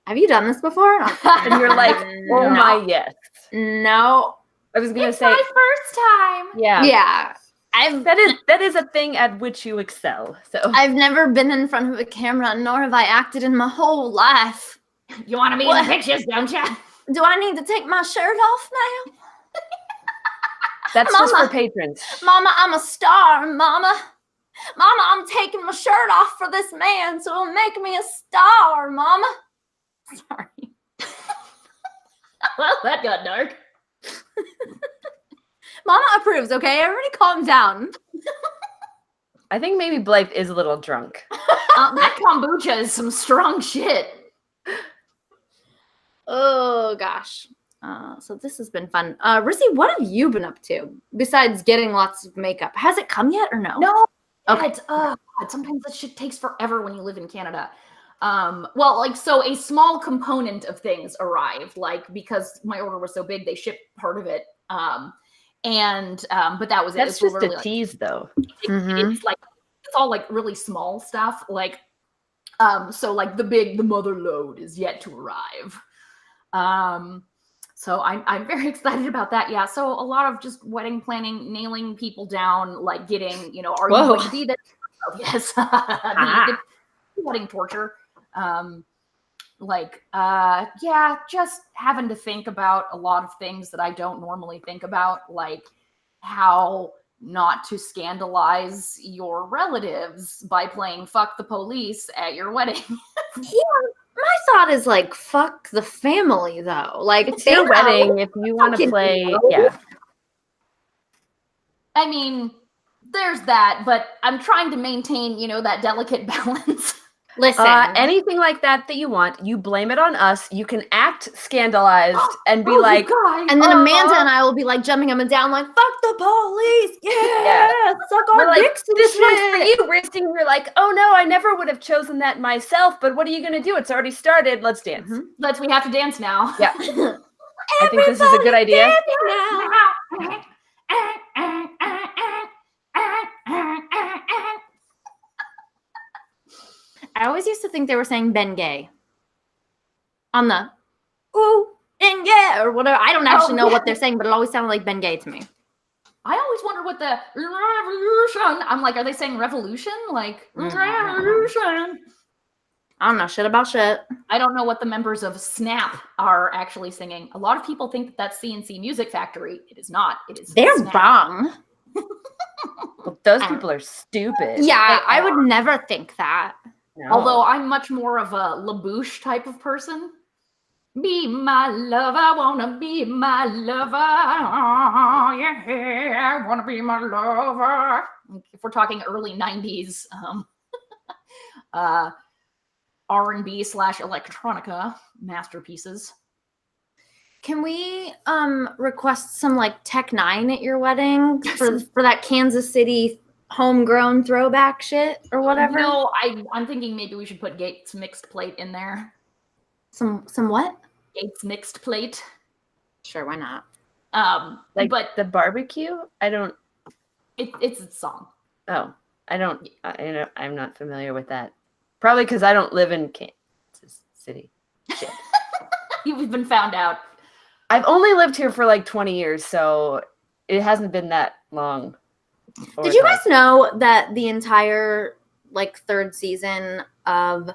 have you done this before? And you're like, oh no. my, yes. No. I was going to It's say. my first time. Yeah. Yeah. That is a thing at which you excel. So I've never been in front of a camera, nor have I acted in my whole life. You want to be in the pictures, don't you? Do I need to take my shirt off now? that's Mama. just for patrons. Mama, I'm a star, Mama. Mama, I'm taking my shirt off for this man, so it'll make me a star, Mama. Sorry. Well, that got dark. Mama approves, okay? Everybody calm down. I think maybe Blythe is a little drunk. That kombucha is some strong shit. Oh, gosh. So this has been fun. Rissy, what have you been up to besides getting lots of makeup? Has it come yet or no? No. Okay. It's, God, sometimes that shit takes forever when you live in Canada. Well, like, so a small component of things arrived, like, because my order was so big, they shipped part of it. But that was it. That's It's just literally, a tease, though. It's like, it's all like really small stuff. Like, so like the mother load is yet to arrive. So I'm very excited about that. Yeah. So a lot of just wedding planning, nailing people down, like getting, are you going to be there? Oh, yes. The wedding torture. Just having to think about a lot of things that I don't normally think about, like how not to scandalize your relatives by playing fuck the police at your wedding. My thought is like, fuck the family though. Like, It's your wedding. If you want to fucking play, know. yeah. I mean, there's that, but I'm trying to maintain, that delicate balance. Listen, Anything like that you want, you blame it on us. You can act scandalized and be like, guys. and then Amanda and I will be like jumping up and down, like, fuck the police, yeah, suck we're our like, dicks and this one's for shit. you, Rissy. And you're like, oh no, I never would have chosen that myself, but what are you going to do? It's already started. Let's dance. We have to dance now. Yeah. I think this is a good idea. I always used to think they were saying Ben Gay on the ooh and yeah or whatever. I don't actually know what they're saying, but it always sounded like Ben Gay to me. I always wonder what the revolution. I'm like, are they saying revolution? Like revolution. I don't know shit about shit. I don't know what the members of Snap are actually singing. A lot of people think that that's CNC Music Factory. It is not. It is. They're Snap. wrong. Well, those people are stupid. Yeah, I would never think that. No. Although I'm much more of a LaBouche type of person. Be my lover, wanna be my lover. Oh, yeah, I wanna be my lover. If we're talking early 90s, R&B / electronica masterpieces. Can we request some like Tech Nine at your wedding for that Kansas City homegrown throwback shit or whatever? No, I'm thinking maybe we should put Gates Mixed Plate in there. Some what? Gates Mixed Plate. Sure, why not? But the barbecue? it's a song. Oh, I'm not familiar with that. Probably because I don't live in Kansas City. Shit. You've been found out. I've only lived here for like 20 years, so it hasn't been that long. Did you guys know that the entire like third season of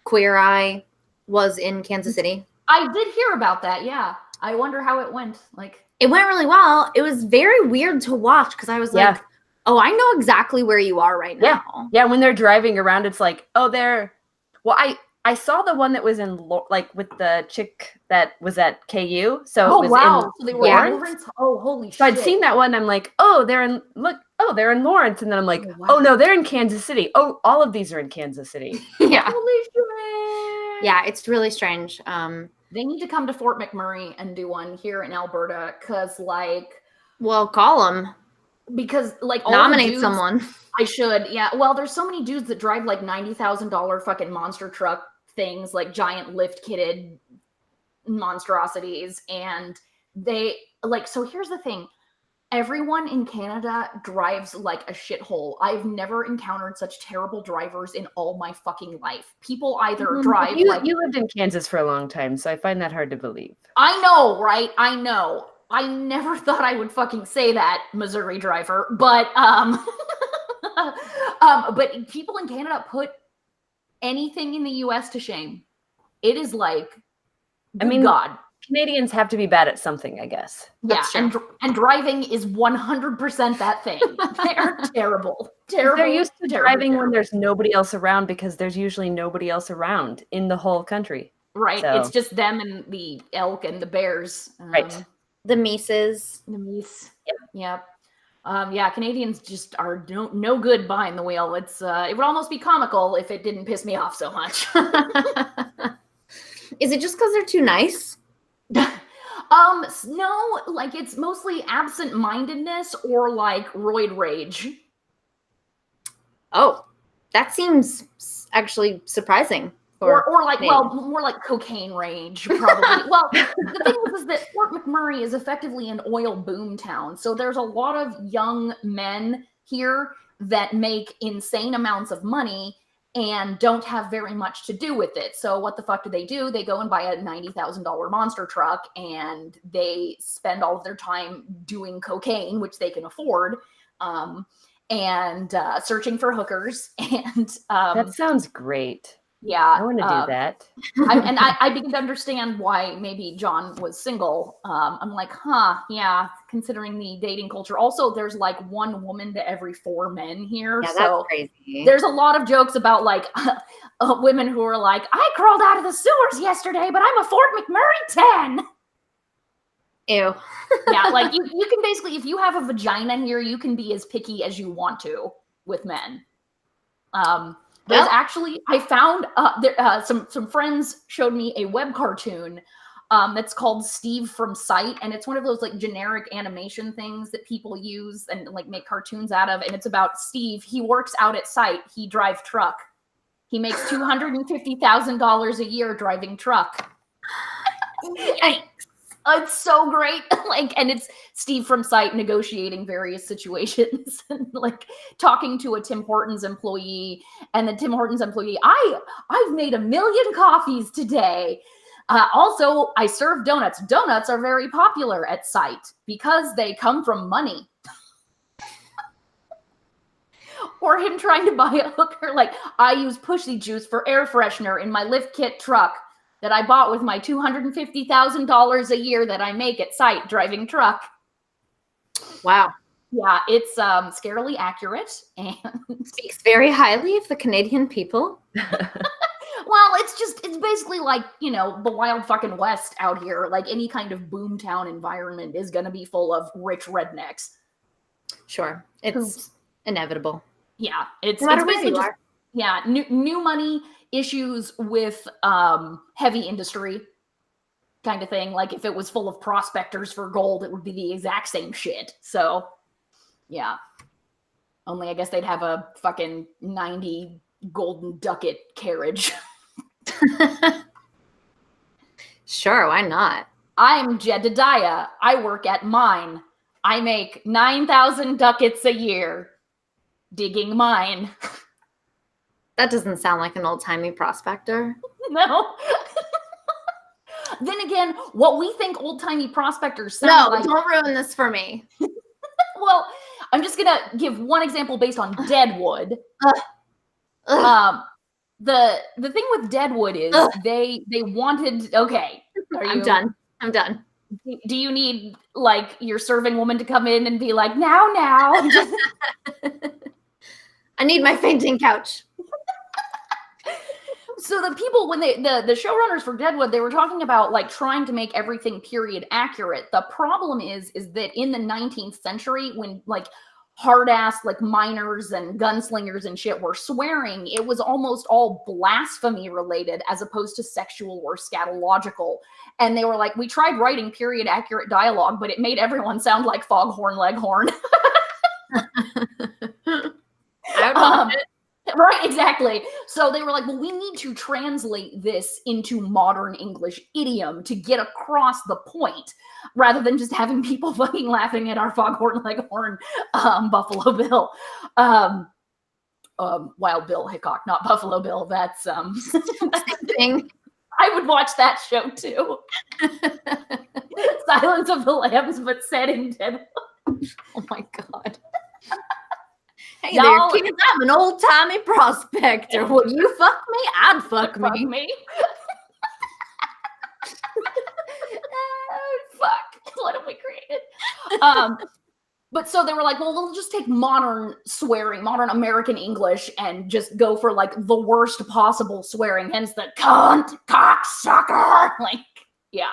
Queer Eye was in Kansas City? I did hear about that, yeah. I wonder how it went. Like, it went really well. It was very weird to watch because I was like, oh, I know exactly where you are right now. Yeah, when they're driving around, it's like, oh, they're... Well, I saw the one that was in, like, with the chick that was at KU. So it was so they were Lawrence? in Lawrence? Oh, holy shit. So I'd seen that one. I'm like, oh, they're in Lawrence. And then I'm like, oh, no, they're in Kansas City. Oh, all of these are in Kansas City. Yeah. Holy shit. Yeah, it's really strange. They need to come to Fort McMurray and do one here in Alberta because, like... Well, call them. Because, like, all nominate the dudes, someone. I should, yeah. Well, there's so many dudes that drive, like, $90,000 fucking monster truck things, like giant lift-kitted monstrosities, and they, like, so here's the thing. Everyone in Canada drives like a shithole. I've never encountered such terrible drivers in all my fucking life. People either drive like... You lived in Kansas for a long time, so I find that hard to believe. I know, right? I know. I never thought I would fucking say that, Missouri driver, but but people in Canada put anything in the US to shame. It is like, God. Canadians have to be bad at something, I guess. Yeah, and driving is 100% that thing. They're terrible. They're used to driving when there's nobody else around because there's usually nobody else around in the whole country. Right. So. It's just them and the elk and the bears. Right. The Mises. The Mies. Yep. Yeah, Canadians just are no good behind the wheel. It's it would almost be comical if it didn't piss me off so much. Is it just because they're too nice? No, like it's mostly absent-mindedness or like roid rage. Oh, that seems actually surprising. Or like, well, more like cocaine rage, probably. Well, the thing is that Fort McMurray is effectively an oil boom town. So there's a lot of young men here that make insane amounts of money and don't have very much to do with it. So what the fuck do? They go and buy a $90,000 monster truck and they spend all of their time doing cocaine, which they can afford, and searching for hookers. And that sounds great. Yeah. I want to do that. I begin to understand why maybe John was single. I'm like, yeah, considering the dating culture. Also, there's like 1 woman to every 4 men here. Yeah, so that's crazy. there's a lot of jokes about like women who are like, I crawled out of the sewers yesterday, but I'm a Fort McMurray 10. Ew. Yeah, like you can basically, if you have a vagina here, you can be as picky as you want to with men. There's actually, I found some friends showed me a web cartoon that's called Steve from Sight, and it's one of those like generic animation things that people use and like make cartoons out of, and it's about Steve. He works out at Sight. He drives truck. He makes $250,000 a year driving truck. Yikes. It's so great. Like, and it's Steve from Sight negotiating various situations and like talking to a Tim Hortons employee, and the Tim Hortons employee, I've made 1 million coffees today. Also, I serve donuts. Donuts are very popular at Sight because they come from money. Or him trying to buy a hooker, like, I use Pushy Juice for air freshener in my lift kit truck that I bought with my $250,000 a year that I make at Sight driving truck. Wow. Yeah, it's scarily accurate and Speaks very highly of the Canadian people. well, it's basically like, you know, the wild fucking West out here. Like any kind of boomtown environment is going to be full of rich rednecks. Sure. It's inevitable. Yeah, it's No matter basically where you just, are. yeah, new money issues with heavy industry kind of thing. Like if it was full of prospectors for gold, it would be the exact same shit. So yeah, only I guess they'd have a fucking 90 golden ducat carriage. Sure, why not? I'm Jedediah. I work at mine. I make 9,000 ducats a year digging mine. That doesn't sound like an old-timey prospector. No. Then again, what we think old-timey prospectors sound like. Don't ruin this for me. Well, I'm just gonna give one example based on Deadwood. Ugh. The thing with Deadwood is they wanted. Okay, I'm done. Do you need like your serving woman to come in and be like, now? I need my fainting couch. So the people, when the showrunners for Deadwood, they were talking about like trying to make everything period accurate. The problem is that in the 19th century, when like hard ass like miners and gunslingers and shit were swearing, it was almost all blasphemy related as opposed to sexual or scatological. And they were like, we tried writing period accurate dialogue, but it made everyone sound like Foghorn Leghorn. I would watch it. Right, exactly. So they were like, well, we need to translate this into modern English idiom to get across the point, rather than just having people fucking laughing at our Foghorn Leghorn Buffalo Bill. Wild Bill Hickok, not Buffalo Bill. That's Same thing. I would watch that show too. Silence of the Lambs, but set in Deadwood. Oh my God. Hey Y'all- there, kids, I'm an old-timey prospector. Would you fuck me? I'd fuck me. Fuck. What have we created? But so they were like, well, we'll just take modern swearing, modern American English, and just go for like the worst possible swearing, hence the cunt, cocksucker. Like, yeah.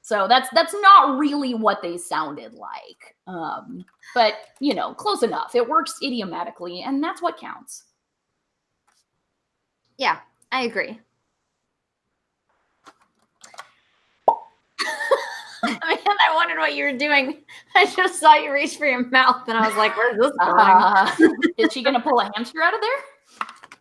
So that's not really what they sounded like. But, you know, close enough. It works idiomatically, and that's what counts. Yeah, I agree. I wondered what you were doing. I just saw you reach for your mouth, and I was like, where's this going? Is she going to pull a hamster out of there?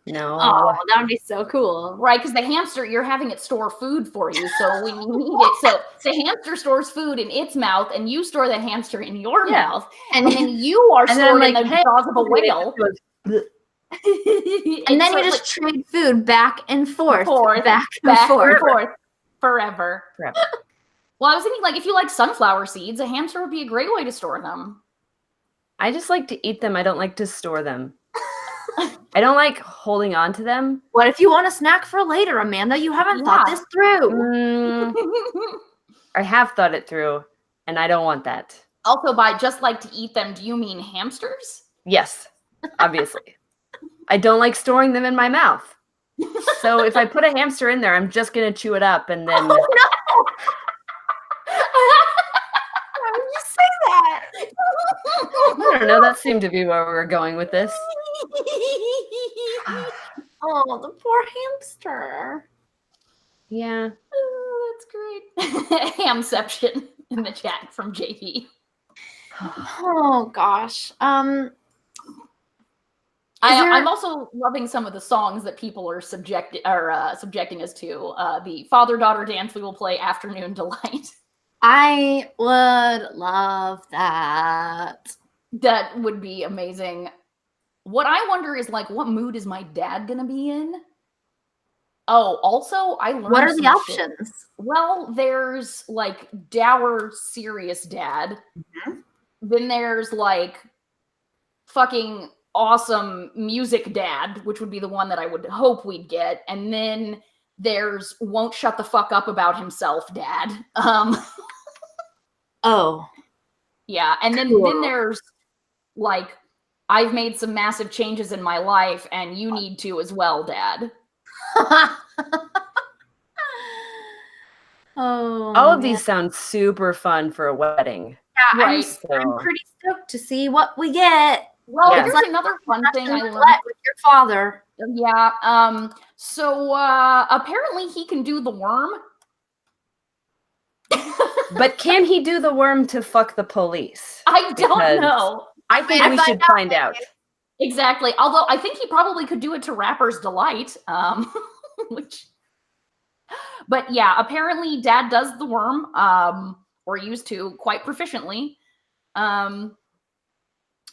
No. Oh, that would be so cool. Right, because the hamster, you're having it store food for you, so when you need it, so the hamster stores food in its mouth, and you store the hamster in your mouth, and then you are stored in the jaws of a whale. And then you just trade food back and forth. Back and and forth. forth. Forever. Well, I was thinking, like, if you like sunflower seeds, a hamster would be a great way to store them. I just like to eat them. I don't like to store them. I don't like holding on to them. What if you want a snack for later, Amanda? You haven't thought Yeah. this through. Mm, I have thought it through, and I don't want that. Also, by just like to eat them, do you mean hamsters? Yes, obviously. I don't like storing them in my mouth. So if I put a hamster in there, I'm just going to chew it up and then... Oh, no! Why would you say that? I don't know. That seemed to be where we were going with this. Oh, the poor hamster. Yeah. Oh, that's great. Hamception in the chat from JP. Oh gosh. I'm also loving some of the songs that people are subjecting us to. The father-daughter dance we will play, Afternoon Delight. I would love that. That would be amazing. What I wonder is, like, what mood is my dad gonna be in? Oh, also, I learned What are the some shit. options? Well, there's, like, dour, serious dad. Mhm. Then there's, like, fucking awesome music dad, which would be the one that I would hope we'd get. And then there's won't shut the fuck up about himself dad. Oh. Yeah, and then Cool. there's, like, I've made some massive changes in my life and you need to as well, dad. Oh. All of man. these sound super fun for a wedding. Yeah, Right. I'm pretty stoked to see what we get. Well, Yeah. here's another fun thing I learned. With your father. Yeah, so apparently he can do the worm. But can he do the worm to fuck the police? I don't Because know. I think Better we find should out, find out. Exactly. Although I think he probably could do it to Rapper's Delight. But yeah, apparently dad does the worm, or used to quite proficiently.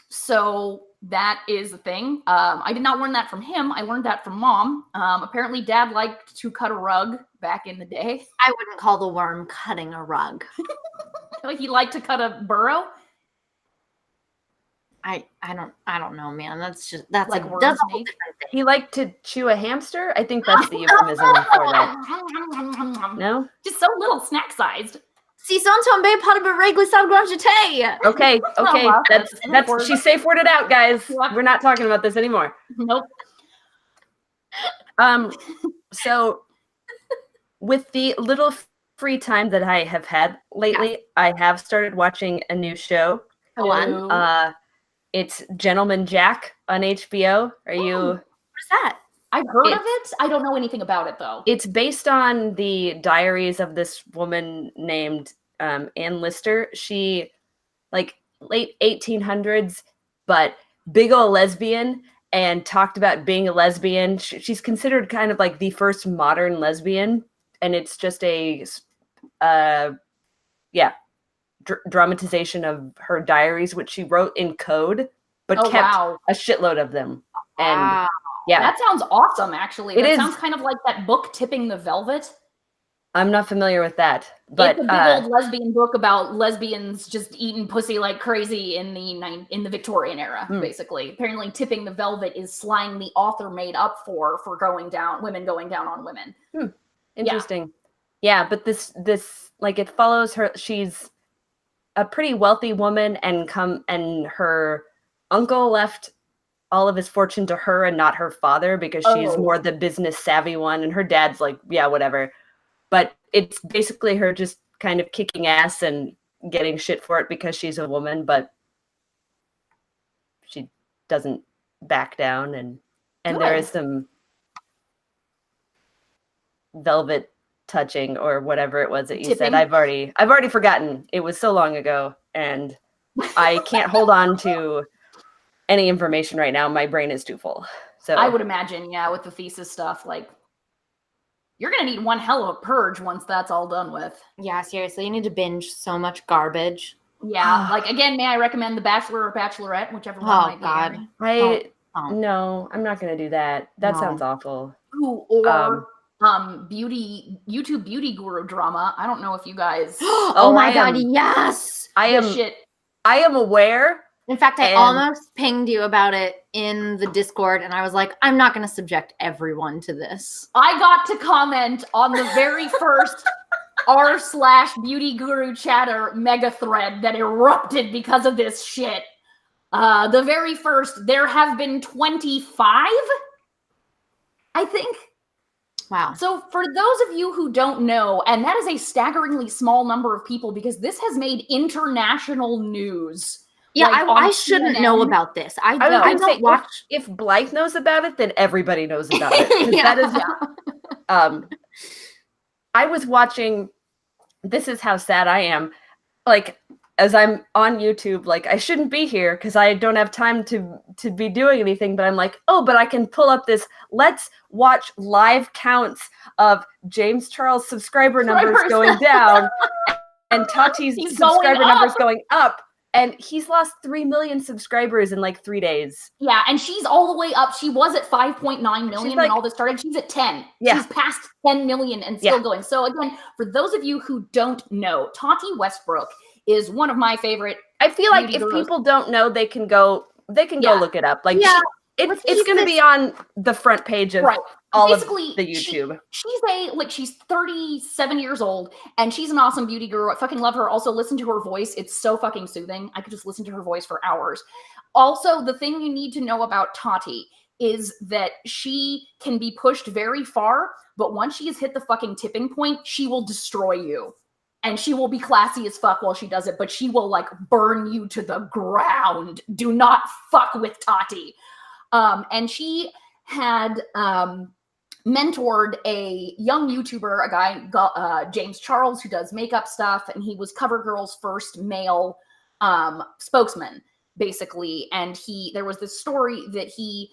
So that is the thing. I did not learn that from him. I learned that from mom. Apparently dad liked to cut a rug back in the day. I wouldn't call the worm cutting a rug. Like he liked to cut a burrow. I don't know, man. That's Like a worm that's a whole snake? different thing. He liked to chew a hamster? I think that's the euphemism for that. No? Just so little snack sized. Si son tombé pas de régler sans grand jeté. Okay, okay. wow, That's that's a safe word. she's safe worded out, guys. Yep. We're not talking about this anymore. Nope. So with the little free time that I have had lately, I have started watching a new show. Go on. Hello. It's Gentleman Jack on HBO. Are you? What's that? I've heard of it. I don't know anything about it though. It's based on the diaries of this woman named Ann Lister. She, like, late 1800s, but big ol' lesbian, and talked about being a lesbian. She's considered kind of like the first modern lesbian, and it's just a dramatization of her diaries, which she wrote in code, but Oh, kept wow. a shitload of them. And Wow. yeah, That sounds awesome, actually. It That is. sounds kind of like that book Tipping the Velvet. I'm not familiar with that, but it's a big old lesbian book about lesbians just eating pussy like crazy in the Victorian era, basically. Apparently Tipping the Velvet is slang the author made up for women going down on women. interesting. Yeah, but this like, it follows her. She's a pretty wealthy woman, and her uncle left all of his fortune to her and not her father, because she's more the business savvy one, and her dad's like, yeah, whatever. But it's basically her just kind of kicking ass and getting shit for it because she's a woman, but she doesn't back down, and there is some velvet touching or whatever it was that you said. I've already forgotten. It was so long ago, and I can't hold on to any information right now. My brain is too full. So I would imagine, yeah, with the thesis stuff, like, you're gonna need one hell of a purge once that's all done with. Yeah, seriously, you need to binge so much garbage. Yeah, like, again, may I recommend The Bachelor or Bachelorette, whichever one might be. God. No, I'm not gonna do that. That No. sounds awful. Ooh, or YouTube beauty guru drama. I don't know if you guys Oh my I God, am- yes. I this am shit. I am aware In fact, I And- almost pinged you about it in the Discord, and I was like, I'm not going to subject everyone to this. I got to comment on the very first r/beauty guru chatter mega thread that erupted because of this shit. The very first, there have been 25, I think. Wow. So for those of you who don't know, and that is a staggeringly small number of people because this has made international news. Yeah, Like, on I shouldn't know CNN. about this. I I was don't, gonna say, don't watch. if Blythe knows about it, then everybody knows about it. 'Cause Yeah. That is, I was watching. This is how sad I am. Like, as I'm on YouTube, like I shouldn't be here because I don't have time to be doing anything. But I'm like, oh, but I can pull up this. Let's watch live counts of James Charles subscriber numbers going down and Tati's He's going subscriber up. numbers going up. And he's lost 3 million subscribers in like 3 days. Yeah, and she's all the way up. She was at 5.9 million when all this started. She's at 10. Yeah. She's past 10 million and still going. So again, for those of you who don't know, Tati Westbrook is one of my favorite. I feel like Beauty if gurus. people don't know, they can go look it up. Like Yeah. it's going to be on the front page of Right. all Basically, of the YouTube. She's 37 years old and she's an awesome beauty guru. I fucking love her. Also, listen to her voice. It's so fucking soothing. I could just listen to her voice for hours. Also, the thing you need to know about Tati is that she can be pushed very far, but once she has hit the fucking tipping point, she will destroy you. And she will be classy as fuck while she does it, but she will like burn you to the ground. Do not fuck with Tati. And she had mentored a young YouTuber, a guy, James Charles, who does makeup stuff, and he was CoverGirl's first male spokesman, basically. And there was this story that he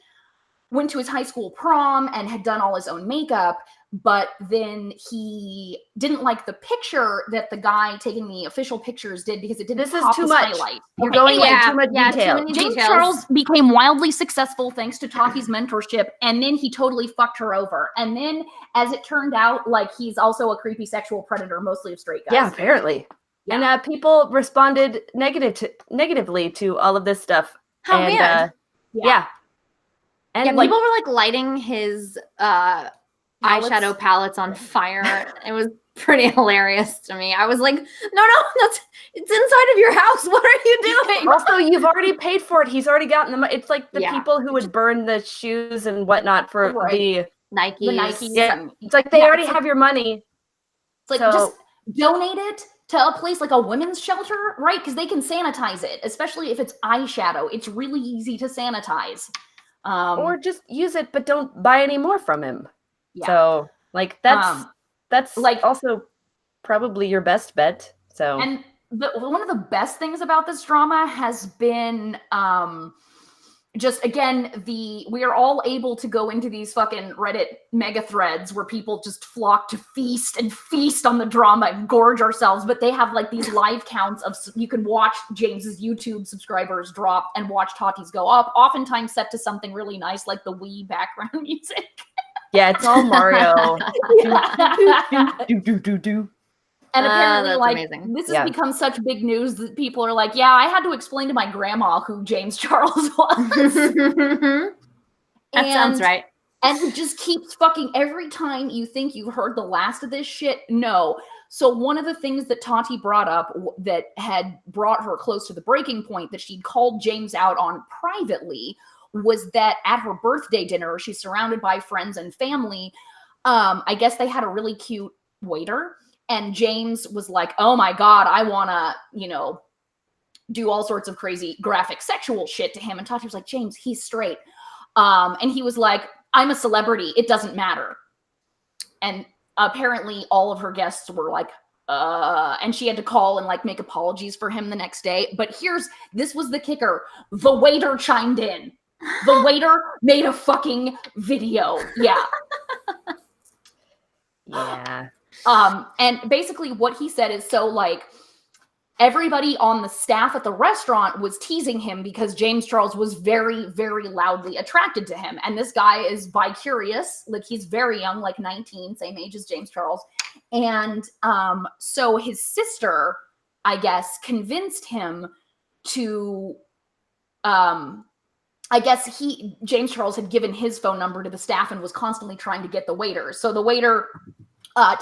went to his high school prom and had done all his own makeup, but then he didn't like the picture that the guy taking the official pictures did because it didn't This is pop too the much. highlight. You're Okay, going anyway, into too much detail. too many James details. Charles became wildly successful thanks to Tati's mentorship, and then he totally fucked her over. And then, as it turned out, like he's also a creepy sexual predator, mostly of straight guys. Yeah, apparently. Yeah. And people responded negatively to all of this stuff. How and, weird. Yeah. And Yeah, like, people were like lighting his eyeshadow palettes on fire. It was pretty hilarious to me. I was like, no, it's inside of your house. What are you doing? also, you've already paid for it. He's already gotten them. It's like the Yeah. people who would burn the shoes and whatnot for Right. the Nikes. The Nikes. Yeah. and- It's like they Yeah, already it's have your money. It's like So- just donate it to a place like a women's shelter, right? Because they can sanitize it, especially if it's eyeshadow. It's really easy to sanitize. Or just use it, but don't buy any more from him. yeah. So, like, that's like- like also probably your best bet. So, And one of the best things about this drama has been just, again, we are all able to go into these fucking Reddit mega threads where people just flock to feast on the drama and gorge ourselves. But they have like these live counts of, you can watch James's YouTube subscribers drop and watch Tati's go up, oftentimes set to something really nice like the Wii background music. yeah, it's all Mario. do. And apparently, that's like, amazing. this has Yeah. become such big news that people are like, yeah, I had to explain to my grandma who James Charles was. That sounds right. And it just keeps fucking, every time you think you've heard the last of this shit, no. So one of the things that Tati brought up that had brought her close to the breaking point that she'd called James out on privately was that at her birthday dinner, she's surrounded by friends and family. I guess they had a really cute waiter. And James was like, oh my God, I want to, do all sorts of crazy graphic sexual shit to him. And Tati was like, James, he's straight. And he was like, I'm a celebrity. It doesn't matter. And apparently all of her guests were like, and she had to call and like make apologies for him the next day. But this was the kicker. The waiter chimed in. The waiter made a fucking video. Yeah. Yeah. And basically what he said is, so like everybody on the staff at the restaurant was teasing him because James Charles was very, very loudly attracted to him. And this guy is bi-curious, like he's very young, like 19, same age as James Charles. And so his sister, I guess, convinced him to I guess James Charles had given his phone number to the staff and was constantly trying to get the waiter. So the waiter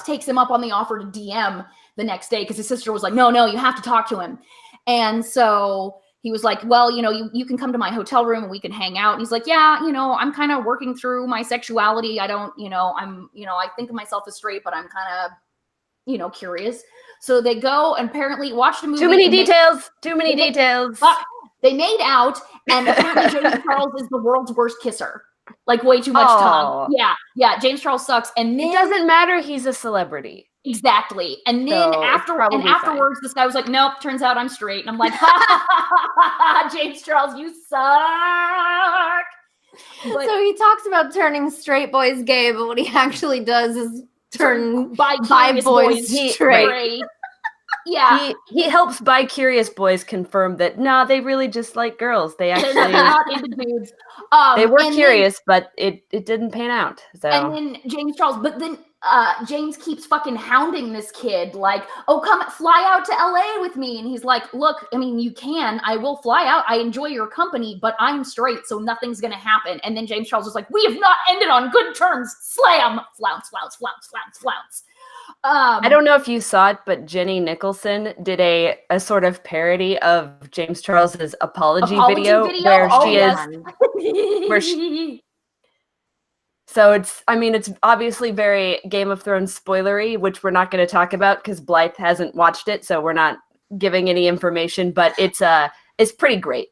takes him up on the offer to DM the next day because his sister was like, no, you have to talk to him. And so he was like, well, you can come to my hotel room and we can hang out. And he's like, yeah, I'm kind of working through my sexuality. I don't, I think of myself as straight, but I'm kind of, curious. So they go and apparently watch the movie. Too many details. They made out, and apparently James Charles is the world's worst kisser. Like way too much tongue. Yeah. James Charles sucks. And then, it doesn't matter. He's a celebrity. Exactly. And then So afterwards, this guy was like, nope, turns out I'm straight. And I'm like, ha, James Charles, you suck. But So he talks about turning straight boys gay, but what he actually does is turn bi boys straight. Yeah. He helps bi-curious boys confirm that, they really just like girls. They actually They're not into dudes. they were curious, but it didn't pan out. So And then James Charles, but then James keeps fucking hounding this kid, like, oh, come fly out to LA with me. And he's like, look, I mean, you can, I will fly out. I enjoy your company, but I'm straight, so nothing's going to happen. And then James Charles was like, we have not ended on good terms. Slam, flounce. I don't know if you saw it, but Jenny Nicholson did a sort of parody of James Charles's apology video where so it's obviously very Game of Thrones spoilery, which we're not going to talk about because Blythe hasn't watched it, so we're not giving any information, but it's pretty great.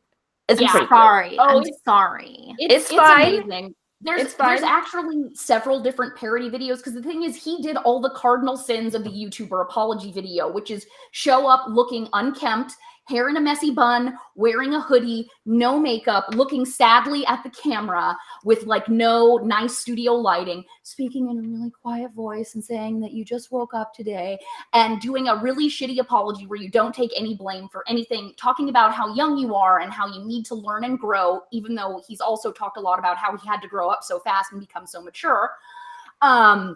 It's pretty sorry. great. I'm sorry. It's fine. Amazing. There's actually several different parody videos because the thing is he did all the cardinal sins of the YouTuber apology video, which is show up looking unkempt, hair in a messy bun, wearing a hoodie, no makeup, looking sadly at the camera with like no nice studio lighting, speaking in a really quiet voice and saying that you just woke up today and doing a really shitty apology where you don't take any blame for anything, talking about how young you are and how you need to learn and grow, even though he's also talked a lot about how he had to grow up so fast and become so mature. Basically,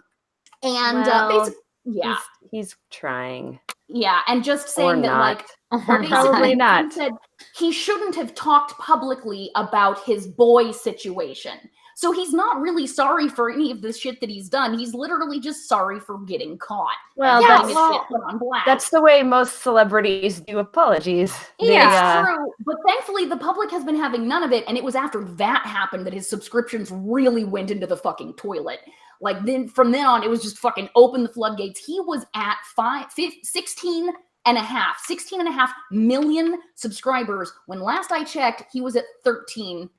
yeah. He's trying. Yeah, and just saying that, like, probably not. He said he shouldn't have talked publicly about his boy situation. So he's not really sorry for any of the shit that he's done. He's literally just sorry for getting caught. Well, that's the way most celebrities do apologies. Yeah, true. But thankfully, the public has been having none of it, and it was after that happened that his subscriptions really went into the fucking toilet. Like then from then on, it was just fucking open the floodgates. He was at 16 and a half million subscribers. When last I checked, he was at 13.5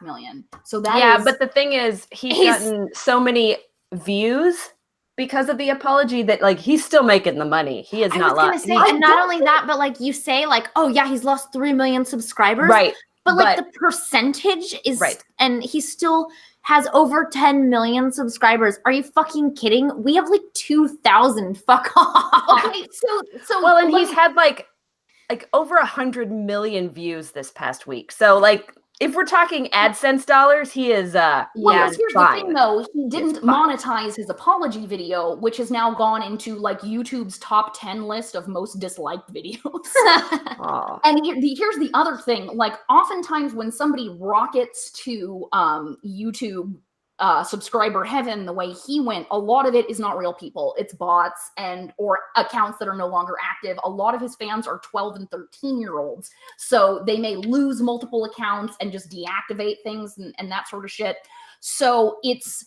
million. So that but the thing is, he's gotten so many views because of the apology that like he's still making the money. He is not lost. And not only that, but like you say, like, oh yeah, he's lost 3 million subscribers. Right. But like the percentage is and he still has over 10 million subscribers. Are you fucking kidding? We have like 2,000. Fuck off. Okay, so well, and he's had like over 100 million views this past week. So like if we're talking AdSense dollars, he is here's the thing though, he didn't monetize his apology video, which has now gone into like YouTube's top 10 list of most disliked videos. And here's the other thing, like oftentimes when somebody rockets to YouTube subscriber heaven the way he went, a lot of it is not real people. It's bots or accounts that are no longer active. A lot of his fans are 12 and 13-year-olds. So they may lose multiple accounts and just deactivate things and that sort of shit. So it's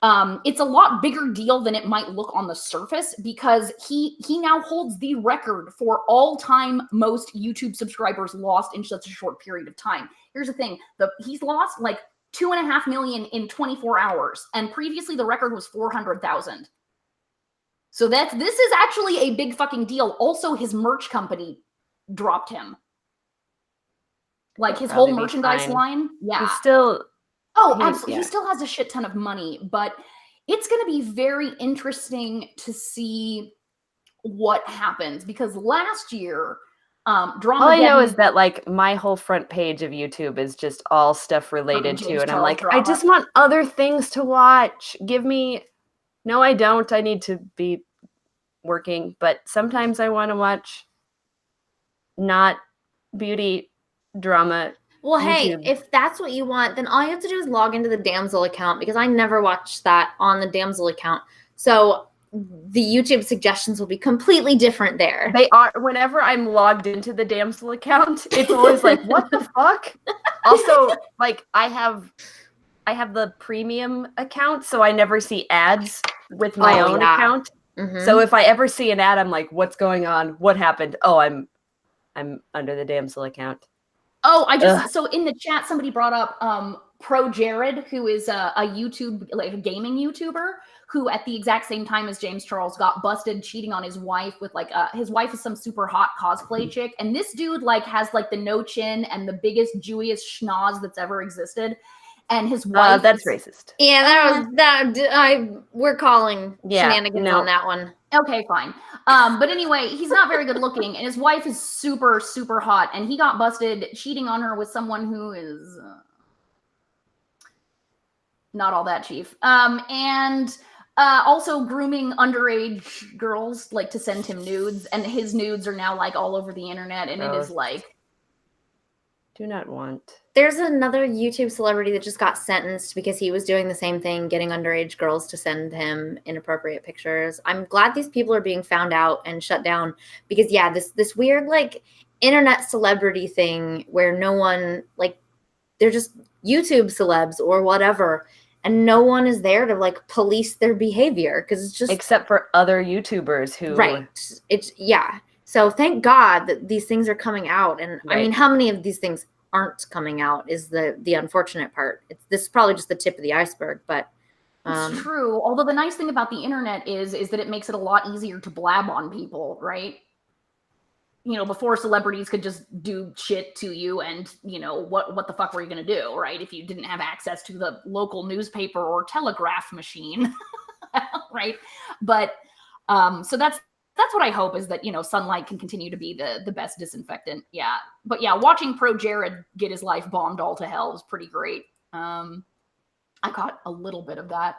a lot bigger deal than it might look on the surface because he now holds the record for all-time most YouTube subscribers lost in such a short period of time. Here's the thing, he's lost like 2.5 million in 24 hours. And previously the record was 400,000. So this is actually a big fucking deal. Also, his merch company dropped him. Like his whole merchandise line. Yeah. He's still... absolutely. Yeah. He still has a shit ton of money, but it's going to be very interesting to see what happens because last year, all I know is that like my whole front page of YouTube is just all stuff related to, and I'm like, I just want other things to watch. No, I don't. I need to be working, but sometimes I want to watch not beauty drama Well, hey, YouTube. if that's what you want, then all you have to do is log into the Damsel account because I never watched that on the Damsel account. So the YouTube suggestions will be completely different there. They are. Whenever I'm logged into the Damsel account, it's always like, what the fuck? Also, like I have the premium account, so I never see ads with my Oh, own yeah. account. Mhm. So if I ever see an ad, I'm like, what's going on? What happened? Oh, I'm under the Damsel account. Oh, Ugh. so in the chat, somebody brought up Pro Jared, who is a YouTube, like a gaming YouTuber, who at the exact same time as James Charles got busted cheating on his wife with like his wife is some super hot cosplay chick, and this dude like has like the no chin and the biggest Jewiest schnoz that's ever existed, and his wife That's is, racist. Yeah, we're calling shenanigans no. on that one. okay, fine. But anyway, he's not very good looking, and his wife is super, super hot, and he got busted cheating on her with someone who is not all that chief. And also grooming underage girls, like to send him nudes, and his nudes are now like all over the internet, and it is like, do not want. There's another YouTube celebrity that just got sentenced because he was doing the same thing, getting underage girls to send him inappropriate pictures. I'm glad these people are being found out and shut down because, yeah, this weird, like, internet celebrity thing where no one, like, they're just YouTube celebs or whatever, and no one is there to, like, police their behavior because it's just... Except for other YouTubers who... Right. It's, yeah. So thank God that these things are coming out. And, Right. I mean, how many of these things aren't coming out is the unfortunate part. This is probably just the tip of the iceberg, but it's true. Although the nice thing about the internet is that it makes it a lot easier to blab on people, right? You know, before celebrities could just do shit to you, and you know what the fuck were you gonna do, right? If you didn't have access to the local newspaper or telegraph machine, right? But so that's what I hope is that, you know, sunlight can continue to be the best disinfectant. Yeah. But yeah, watching Pro Jared get his life bombed all to hell was pretty great. I caught a little bit of that.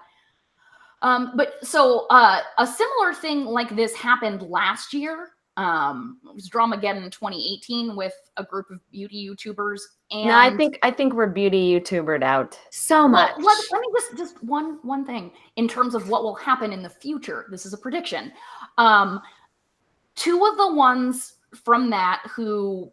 But so a similar thing like this happened last year. It was Dramageddon in 2018 with a group of beauty YouTubers. And no, I think we're beauty YouTubered out. So much. Well, let me just one thing in terms of what will happen in the future. This is a prediction. Two of the ones from that who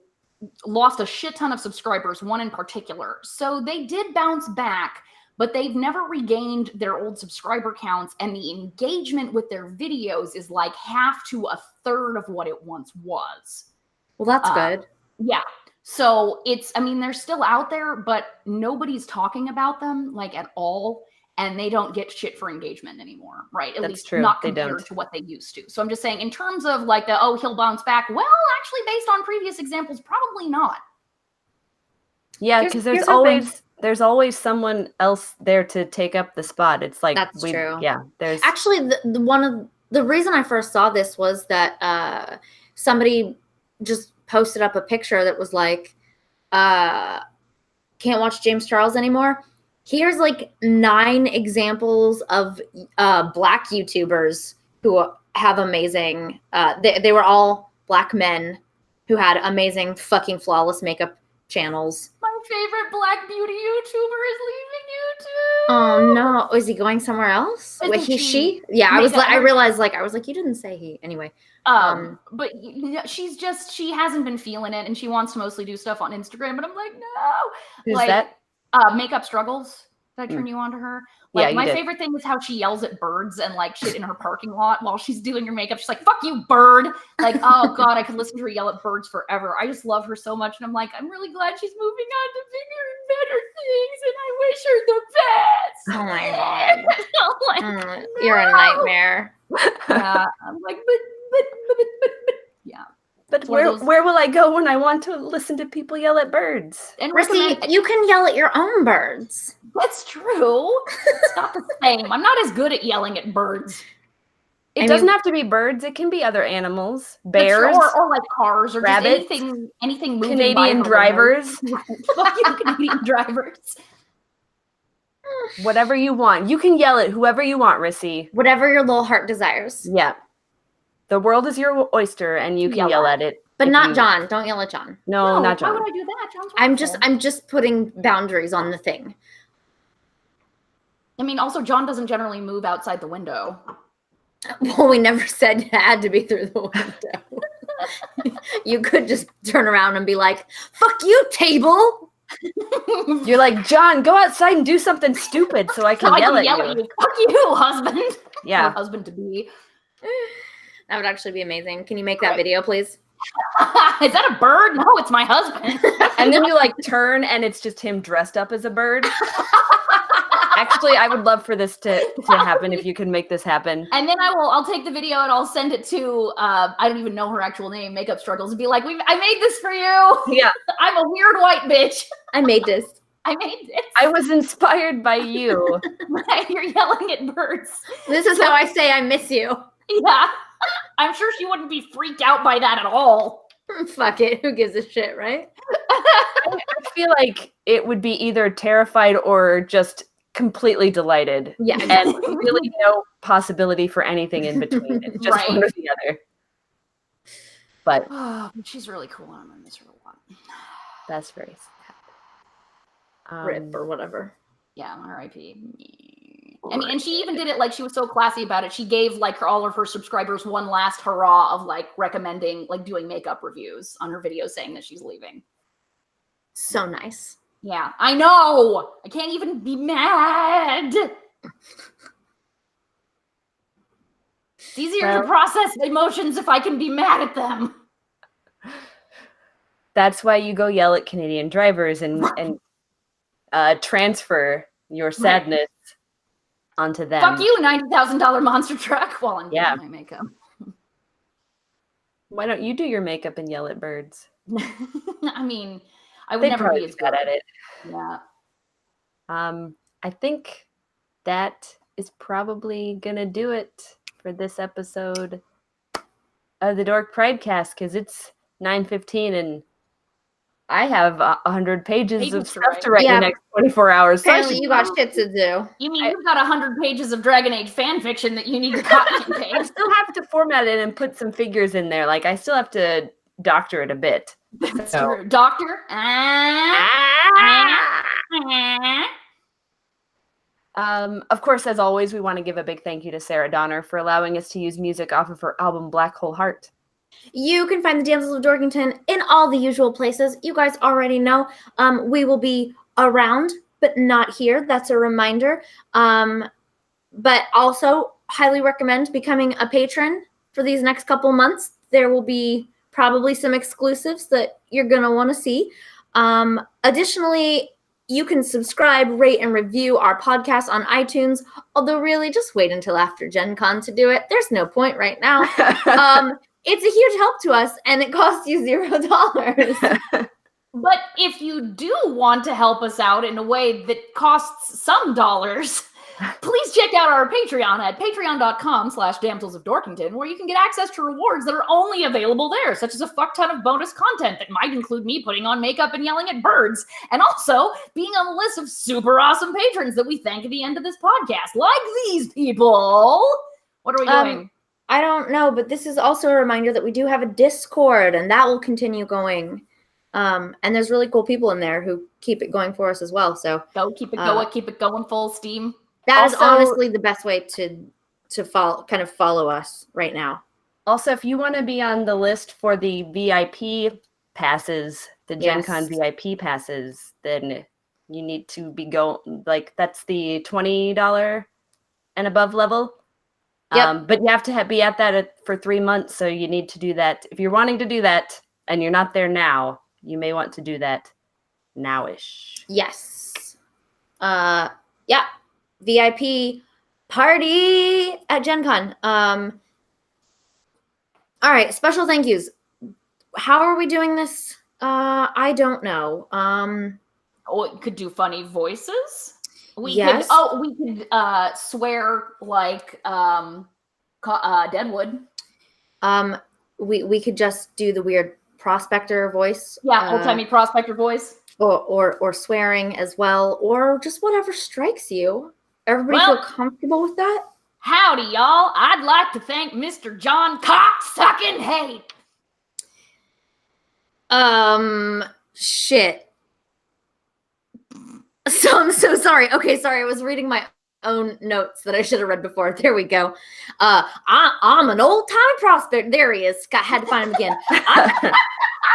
lost a shit ton of subscribers, one in particular. So they did bounce back, but they've never regained their old subscriber counts, and the engagement with their videos is like half to a third of what it once was. Well, that's good. Yeah. So it's, I mean, they're still out there, but nobody's talking about them like at all. And they don't get shit for engagement anymore, right? At least true. not They compared don't. to what they used to. So I'm just saying, in terms of like he'll bounce back. Well, actually, based on previous examples, probably not. Yeah, because Here's the thing. there's always someone else there to take up the spot. It's like That's true. Yeah, there's Actually, the one of the reason I first saw this was that somebody just posted up a picture that was like, can't watch James Charles anymore. Here's like 9 examples of Black YouTubers who have amazing, they were all Black men who had amazing fucking flawless makeup channels. My favorite Black beauty YouTuber is leaving YouTube. Oh no, is he going somewhere else? Isn't Wait, she? Yeah, Makeup. I realized you didn't say he. Anyway. But you know, she hasn't been feeling it, and she wants to mostly do stuff on Instagram. But I'm like, no. who's like, that? Makeup Struggles. Did I turn you on to her? Yeah, Like, you my did. favorite thing is how she yells at birds and like shit in her parking lot while she's doing her makeup. She's like, "Fuck you, bird!" Like, oh god, I could listen to her yell at birds forever. I just love her so much, and I'm like, I'm really glad she's moving on to bigger and better things, and I wish her the best. Oh my god. I'm like, You're a no. nightmare. Yeah, I'm like, but yeah. But It's one of those- where will I go when I want to listen to people yell at birds? And Rissy, you can yell at your own birds. That's true. It's not the same. I'm not as good at yelling at birds. It doesn't have to be birds. It can be other animals, That's true. bears, or like cars, or rabbits, just anything moving Canadian by her drivers, window. Fuck you, Canadian drivers. whatever you want. You can yell at whoever you want, Rissy. Whatever your little heart desires. Yeah. The world is your oyster, and you can yell at it But If not you- John. Don't yell at John. No, not John. Why would I do that? John's I'm wonderful. just putting boundaries on the thing. I mean, also, John doesn't generally move outside the window. Well, we never said it had to be through the window. You could just turn around and be like, "Fuck you, table." You're like, John, go outside and do something stupid so I can yell at you. Fuck you, husband. Yeah. Husband to be. That would actually be amazing. Can you make that video, please? Is that a bird? No, it's my husband. And then you like turn and it's just him dressed up as a bird. Actually, I would love for this to happen if you can make this happen. And then I'll take the video and I'll send it to I don't even know her actual name, Makeup Struggles, and be like, I made this for you. Yeah. I'm a weird white bitch. I made this. I made this. I was inspired by you. You're yelling at birds. This is how I say I miss you. Yeah. I'm sure she wouldn't be freaked out by that at all. Fuck it. Who gives a shit, right? I feel like it would be either terrified or just completely delighted. Yeah. And really no possibility for anything in between. It's just Right. one or the other. But Oh, she's really cool and I'm gonna miss her a lot. that's very sad. Rip or whatever. Yeah, R.I.P. I mean, and she even did it like she was so classy about it. She gave like all of her subscribers one last hurrah of like recommending, like doing makeup reviews on her videos saying that she's leaving. So nice. Yeah, I know. I can't even be mad. It's easier to Well- process emotions if I can be mad at them. That's why you go yell at Canadian drivers and transfer your sadness onto them. Fuck you, $90,000 monster truck while I'm Yeah. doing my makeup. Why don't you do your makeup and yell at birds? I mean, I would They'd never probably be be as bad good at it. Yeah. I think that is probably gonna do it for this episode of the Dork Pridecast because it's 9:15 and I have 100 pages Pages of to stuff write. to write in Yeah. the next 24 hours. So I Apparently should- you got shit to do. You mean you've got 100 pages of Dragon Age fan fiction that you need to copy and I paste? still have to format it and put some figures in there. Like I still have to doctor it a bit. That's So- true. Doctor? Of course, as always, we want to give a big thank you to Sarah Donner for allowing us to use music off of her album Black Hole Heart. You can find the Damsels of Dorkington in all the usual places. You guys already know. We will be around, but not here. That's a reminder. But also, highly recommend becoming a patron for these next couple months. There will be probably some exclusives that you're going to want to see. Additionally, you can subscribe, rate, and review our podcast on iTunes. Although, really, just wait until after GenCon to do it. There's no point right now. It's a huge help to us, and it costs you $0. But if you do want to help us out in a way that costs some dollars, please check out our Patreon at patreon.com/Damsels of Dorkington, where you can get access to rewards that are only available there, such as a fuck ton of bonus content that might include me putting on makeup and yelling at birds, and also being on the list of super awesome patrons that we thank at the end of this podcast, like these people. What are we doing? I don't know, but this is also a reminder that we do have a Discord, and that will continue going. And there's really cool people in there who keep it going for us as well. So Go, keep it going full steam. that is Also- honestly the best way to follow us right now. Also, if you want to be on the list for the VIP passes, the Yes. GenCon VIP passes, then you need to be like that's the $20 and above level. Yep. But you have to be at that for 3 months, so you need to do that. If you're wanting to do that and you're not there now, you may want to do that nowish. Yes. Yeah. VIP party at GenCon. All right. Special thank yous. How are we doing this? I don't know. Oh, it could do funny voices. We Yes. could swear like Deadwood. We could just do the weird prospector voice. Yeah, old-timey prospector voice. Or swearing as well, or just whatever strikes you. Everybody Well- feel comfortable with that? Howdy, y'all. I'd like to thank Mr. John Cocksucking Hate. Shit. So I'm so sorry. Okay, sorry. I was reading my own notes that I should have read before. There we go. I'm an old-time prospect. There he is. Had to find him again.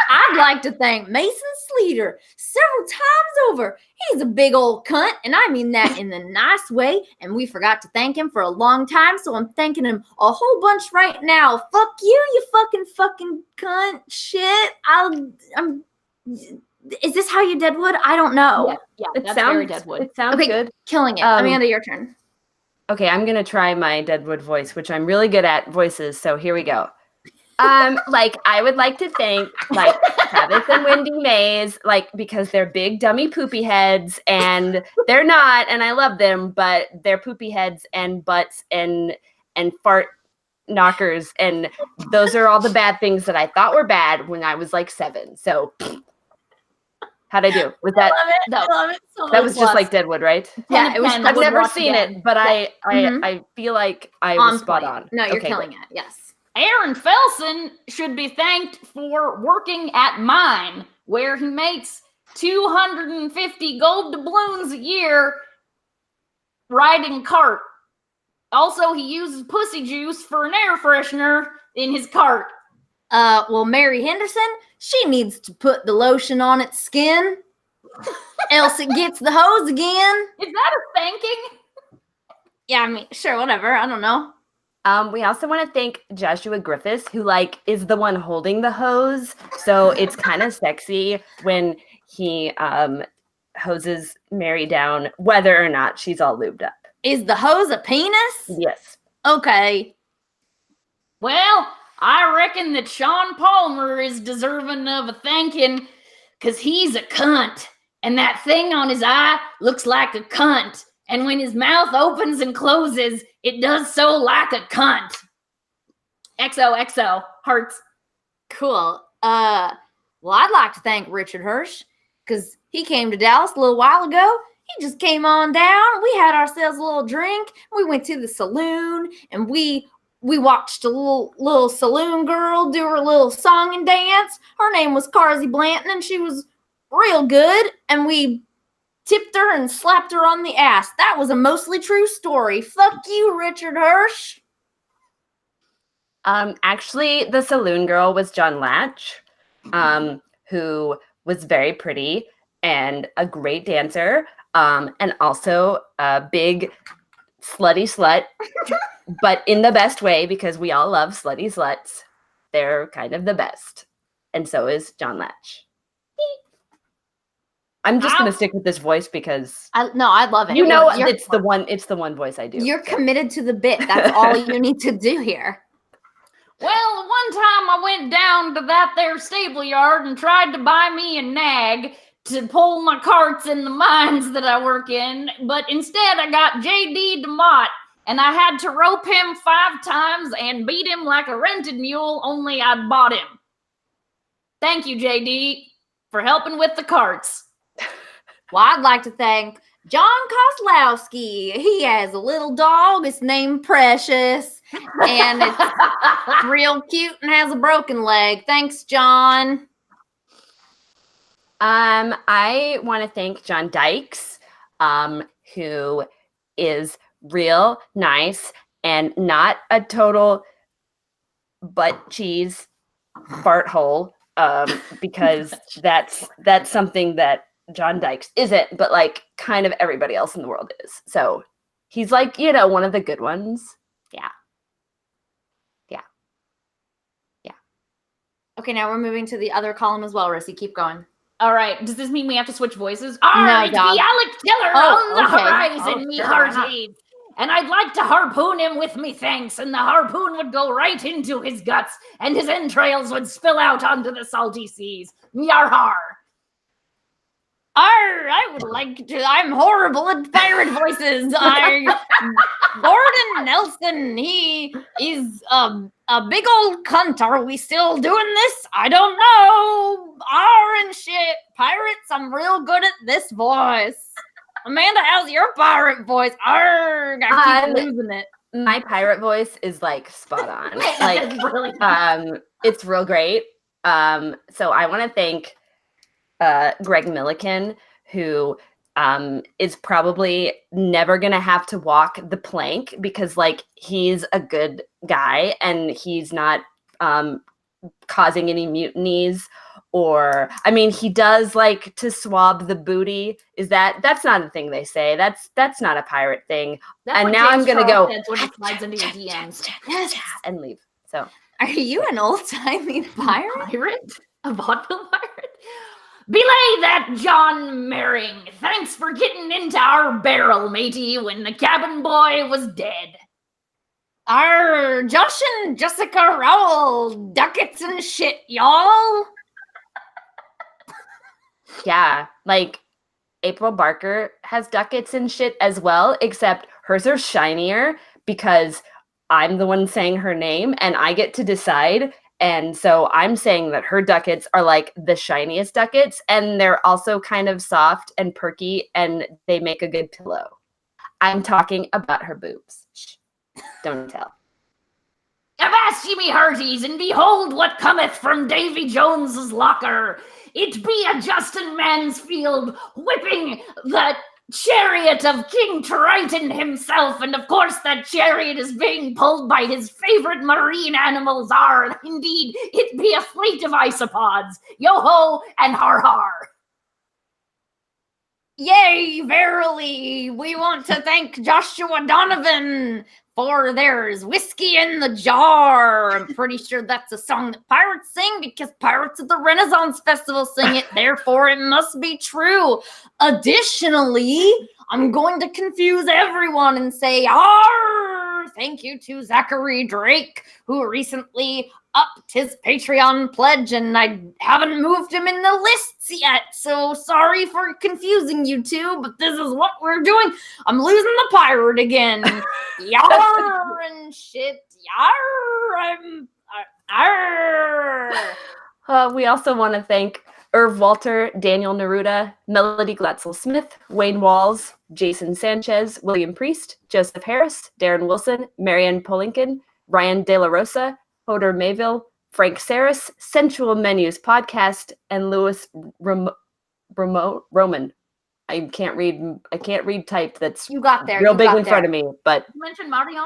I'd like to thank Mason Sleater several times over. He's a big old cunt, and I mean that in the nice way, and we forgot to thank him for a long time, so I'm thanking him a whole bunch right now. Fuck you fucking cunt. Shit. Is this how you Deadwood? I don't know. Yeah, It that's sounds very Deadwood. It sounds Okay, good. killing it. Amanda, your turn. Okay, I'm gonna try my Deadwood voice, which I'm really good at voices. So here we go. Like I would like to thank like Travis and Wendy Mays, like because they're big dummy poopy heads, and they're not, and I love them, but they're poopy heads and butts and fart knockers, and those are all the bad things that I thought were bad when I was like 7. So how'd I do? Was that? I love it so much. That was just like Deadwood, right? Yeah, it was. I've never seen it, but I feel like I was spot on. No, you're Okay, killing great. it. Yes. Aaron Felson should be thanked for working at mine, where he makes 250 gold doubloons a year riding cart. Also, he uses pussy juice for an air freshener in his cart. Well, Mary Henderson, she needs to put the lotion on its skin, else it gets the hose again. Is that a thanking? Yeah, I mean, sure, whatever. I don't know. We also want to thank Joshua Griffiths, who like is the one holding the hose. So it's kind of sexy when he hoses Mary down, whether or not she's all lubed up. Is the hose a penis? Yes. Okay. Well, I reckon that Sean Palmer is deserving of a thanking because he's a cunt. And that thing on his eye looks like a cunt. And when his mouth opens and closes, it does so like a cunt. XOXO. Hearts. Cool. Well, I'd like to thank Richard Hirsch because he came to Dallas a little while ago. He just came on down. We had ourselves a little drink. We went to the saloon and we watched a little saloon girl do her little song and dance. Her name was Carsey Blanton and she was real good. And we tipped her and slapped her on the ass. That was a mostly true story. Fuck you, Richard Hirsch. Actually, the saloon girl was John Latch, who was very pretty and a great dancer, and also a big slutty slut, but in the best way because we all love slutty sluts. They're kind of the best, and so is John Latch. I'm just gonna stick with this voice because I love it. It's the one voice I do. You're committed to the bit. That's all you need to do here. Well, one time I went down to that there stable yard and tried to buy me a nag to pull my carts in the mines that I work in, but instead I got J.D. DeMott, and I had to rope him 5 times and beat him like a rented mule, only I'd bought him. Thank you, J.D., for helping with the carts. Well, I'd like to thank John Koslowski. He has a little dog. It's named Precious. And it's real cute and has a broken leg. Thanks, John. I want to thank John Dykes, who is real nice and not a total butt cheese fart hole, because that's something that John Dykes isn't, but like kind of everybody else in the world is. So he's like, one of the good ones. Yeah. Okay, now we're moving to the other column as well, Rissy. Keep going. All right. Does this mean we have to switch voices? No, Alright, the dog. Alec Killer Oh, on the okay. horizon, me hearties. And I'd like to harpoon him with me thanks, and the harpoon would go right into his guts, and his entrails would spill out onto the salty seas. Yar har. I would like to. I'm horrible at pirate voices. Gordon Nelson, he is a big old cunt. Are we still doing this? I don't know. And shit. Pirates, I'm real good at this voice. Amanda, how's your pirate voice? I keep losing it. My pirate voice is like spot on. That's brilliant. It's real great. So I want to thank Greg Milliken, who is probably never going to have to walk the plank because, like, he's a good guy and he's not causing any mutinies. Or, I mean, he does like to swab the booty. That's not a thing they say. That's not a pirate thing. That's And what now James I'm gonna Charles go says when he slides into your DMs. Yes. and leave. So Are you an old-timey pirate? Pirate? A vaudeville pirate? Belay that, John Merring. Thanks for getting into our barrel, matey, when the cabin boy was dead. Our Josh and Jessica Rowell, ducats and shit, y'all. yeah, like April Barker has ducats and shit as well, except hers are shinier because I'm the one saying her name and I get to decide. And so I'm saying that her ducats are like the shiniest ducats, and they're also kind of soft and perky, and they make a good pillow. I'm talking about her boobs. Shh. Don't tell. Avast ye me hearties, and behold what cometh from Davy Jones's locker. It be a Justin Mansfield whipping the chariot of King Triton himself, and of course that chariot is being pulled by his favorite marine animals are, indeed, it be a fleet of isopods. Yo-ho and har-har. Yay, verily, we want to thank Joshua Donovan for there's whiskey in the jar. I'm pretty sure that's a song that pirates sing because Pirates of the Renaissance Festival sing it, therefore it must be true. Additionally, I'm going to confuse everyone and say, thank you to Zachary Drake, who recently upped his Patreon pledge, and I haven't moved him in the lists yet, so sorry for confusing you two, but this is what we're doing. I'm losing the pirate again. Yar and shit. Yar. We also want to thank Irv Walter, Daniel Neruda, Melody Glatzel-Smith, Wayne Walls, Jason Sanchez, William Priest, Joseph Harris, Darren Wilson, Marianne Polinkin, Ryan De La Rosa, Hodor Mayville, Frank Saris, Sensual Menus Podcast, and Louis Roman. I can't read type that's You got there. real you big got in there. front of me, but You mentioned Marion?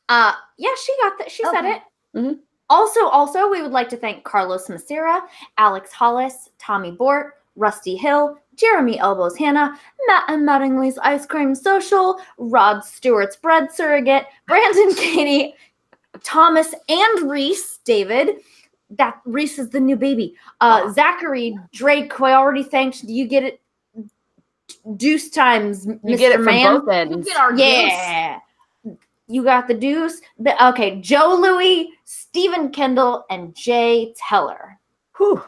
Yeah, she got that. She said Okay. it. Mhm. Also, we would like to thank Carlos Macera, Alex Hollis, Tommy Bort, Rusty Hill, Jeremy Elbows Hannah, Matt and Mattingly's Ice Cream Social, Rod Stewart's Bread Surrogate, Brandon Katie, Thomas and Reese David. That Reese is the new baby. Zachary Drake, who I already thanked. Do you get it? Deuce times, you Mr. get it from Man. both ends. You get our Yeah. You got the deuce. Okay, Joe Louis, Stephen Kendall, and Jay Teller. Whew.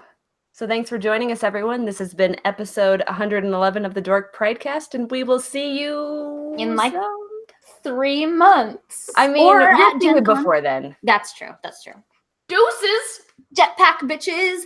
So thanks for joining us, everyone. This has been episode 111 of the Dork Pridecast, and we will see you In like 3 months. I mean, or you'll at see me GenCon. before then. That's true. Deuces. Jetpack bitches.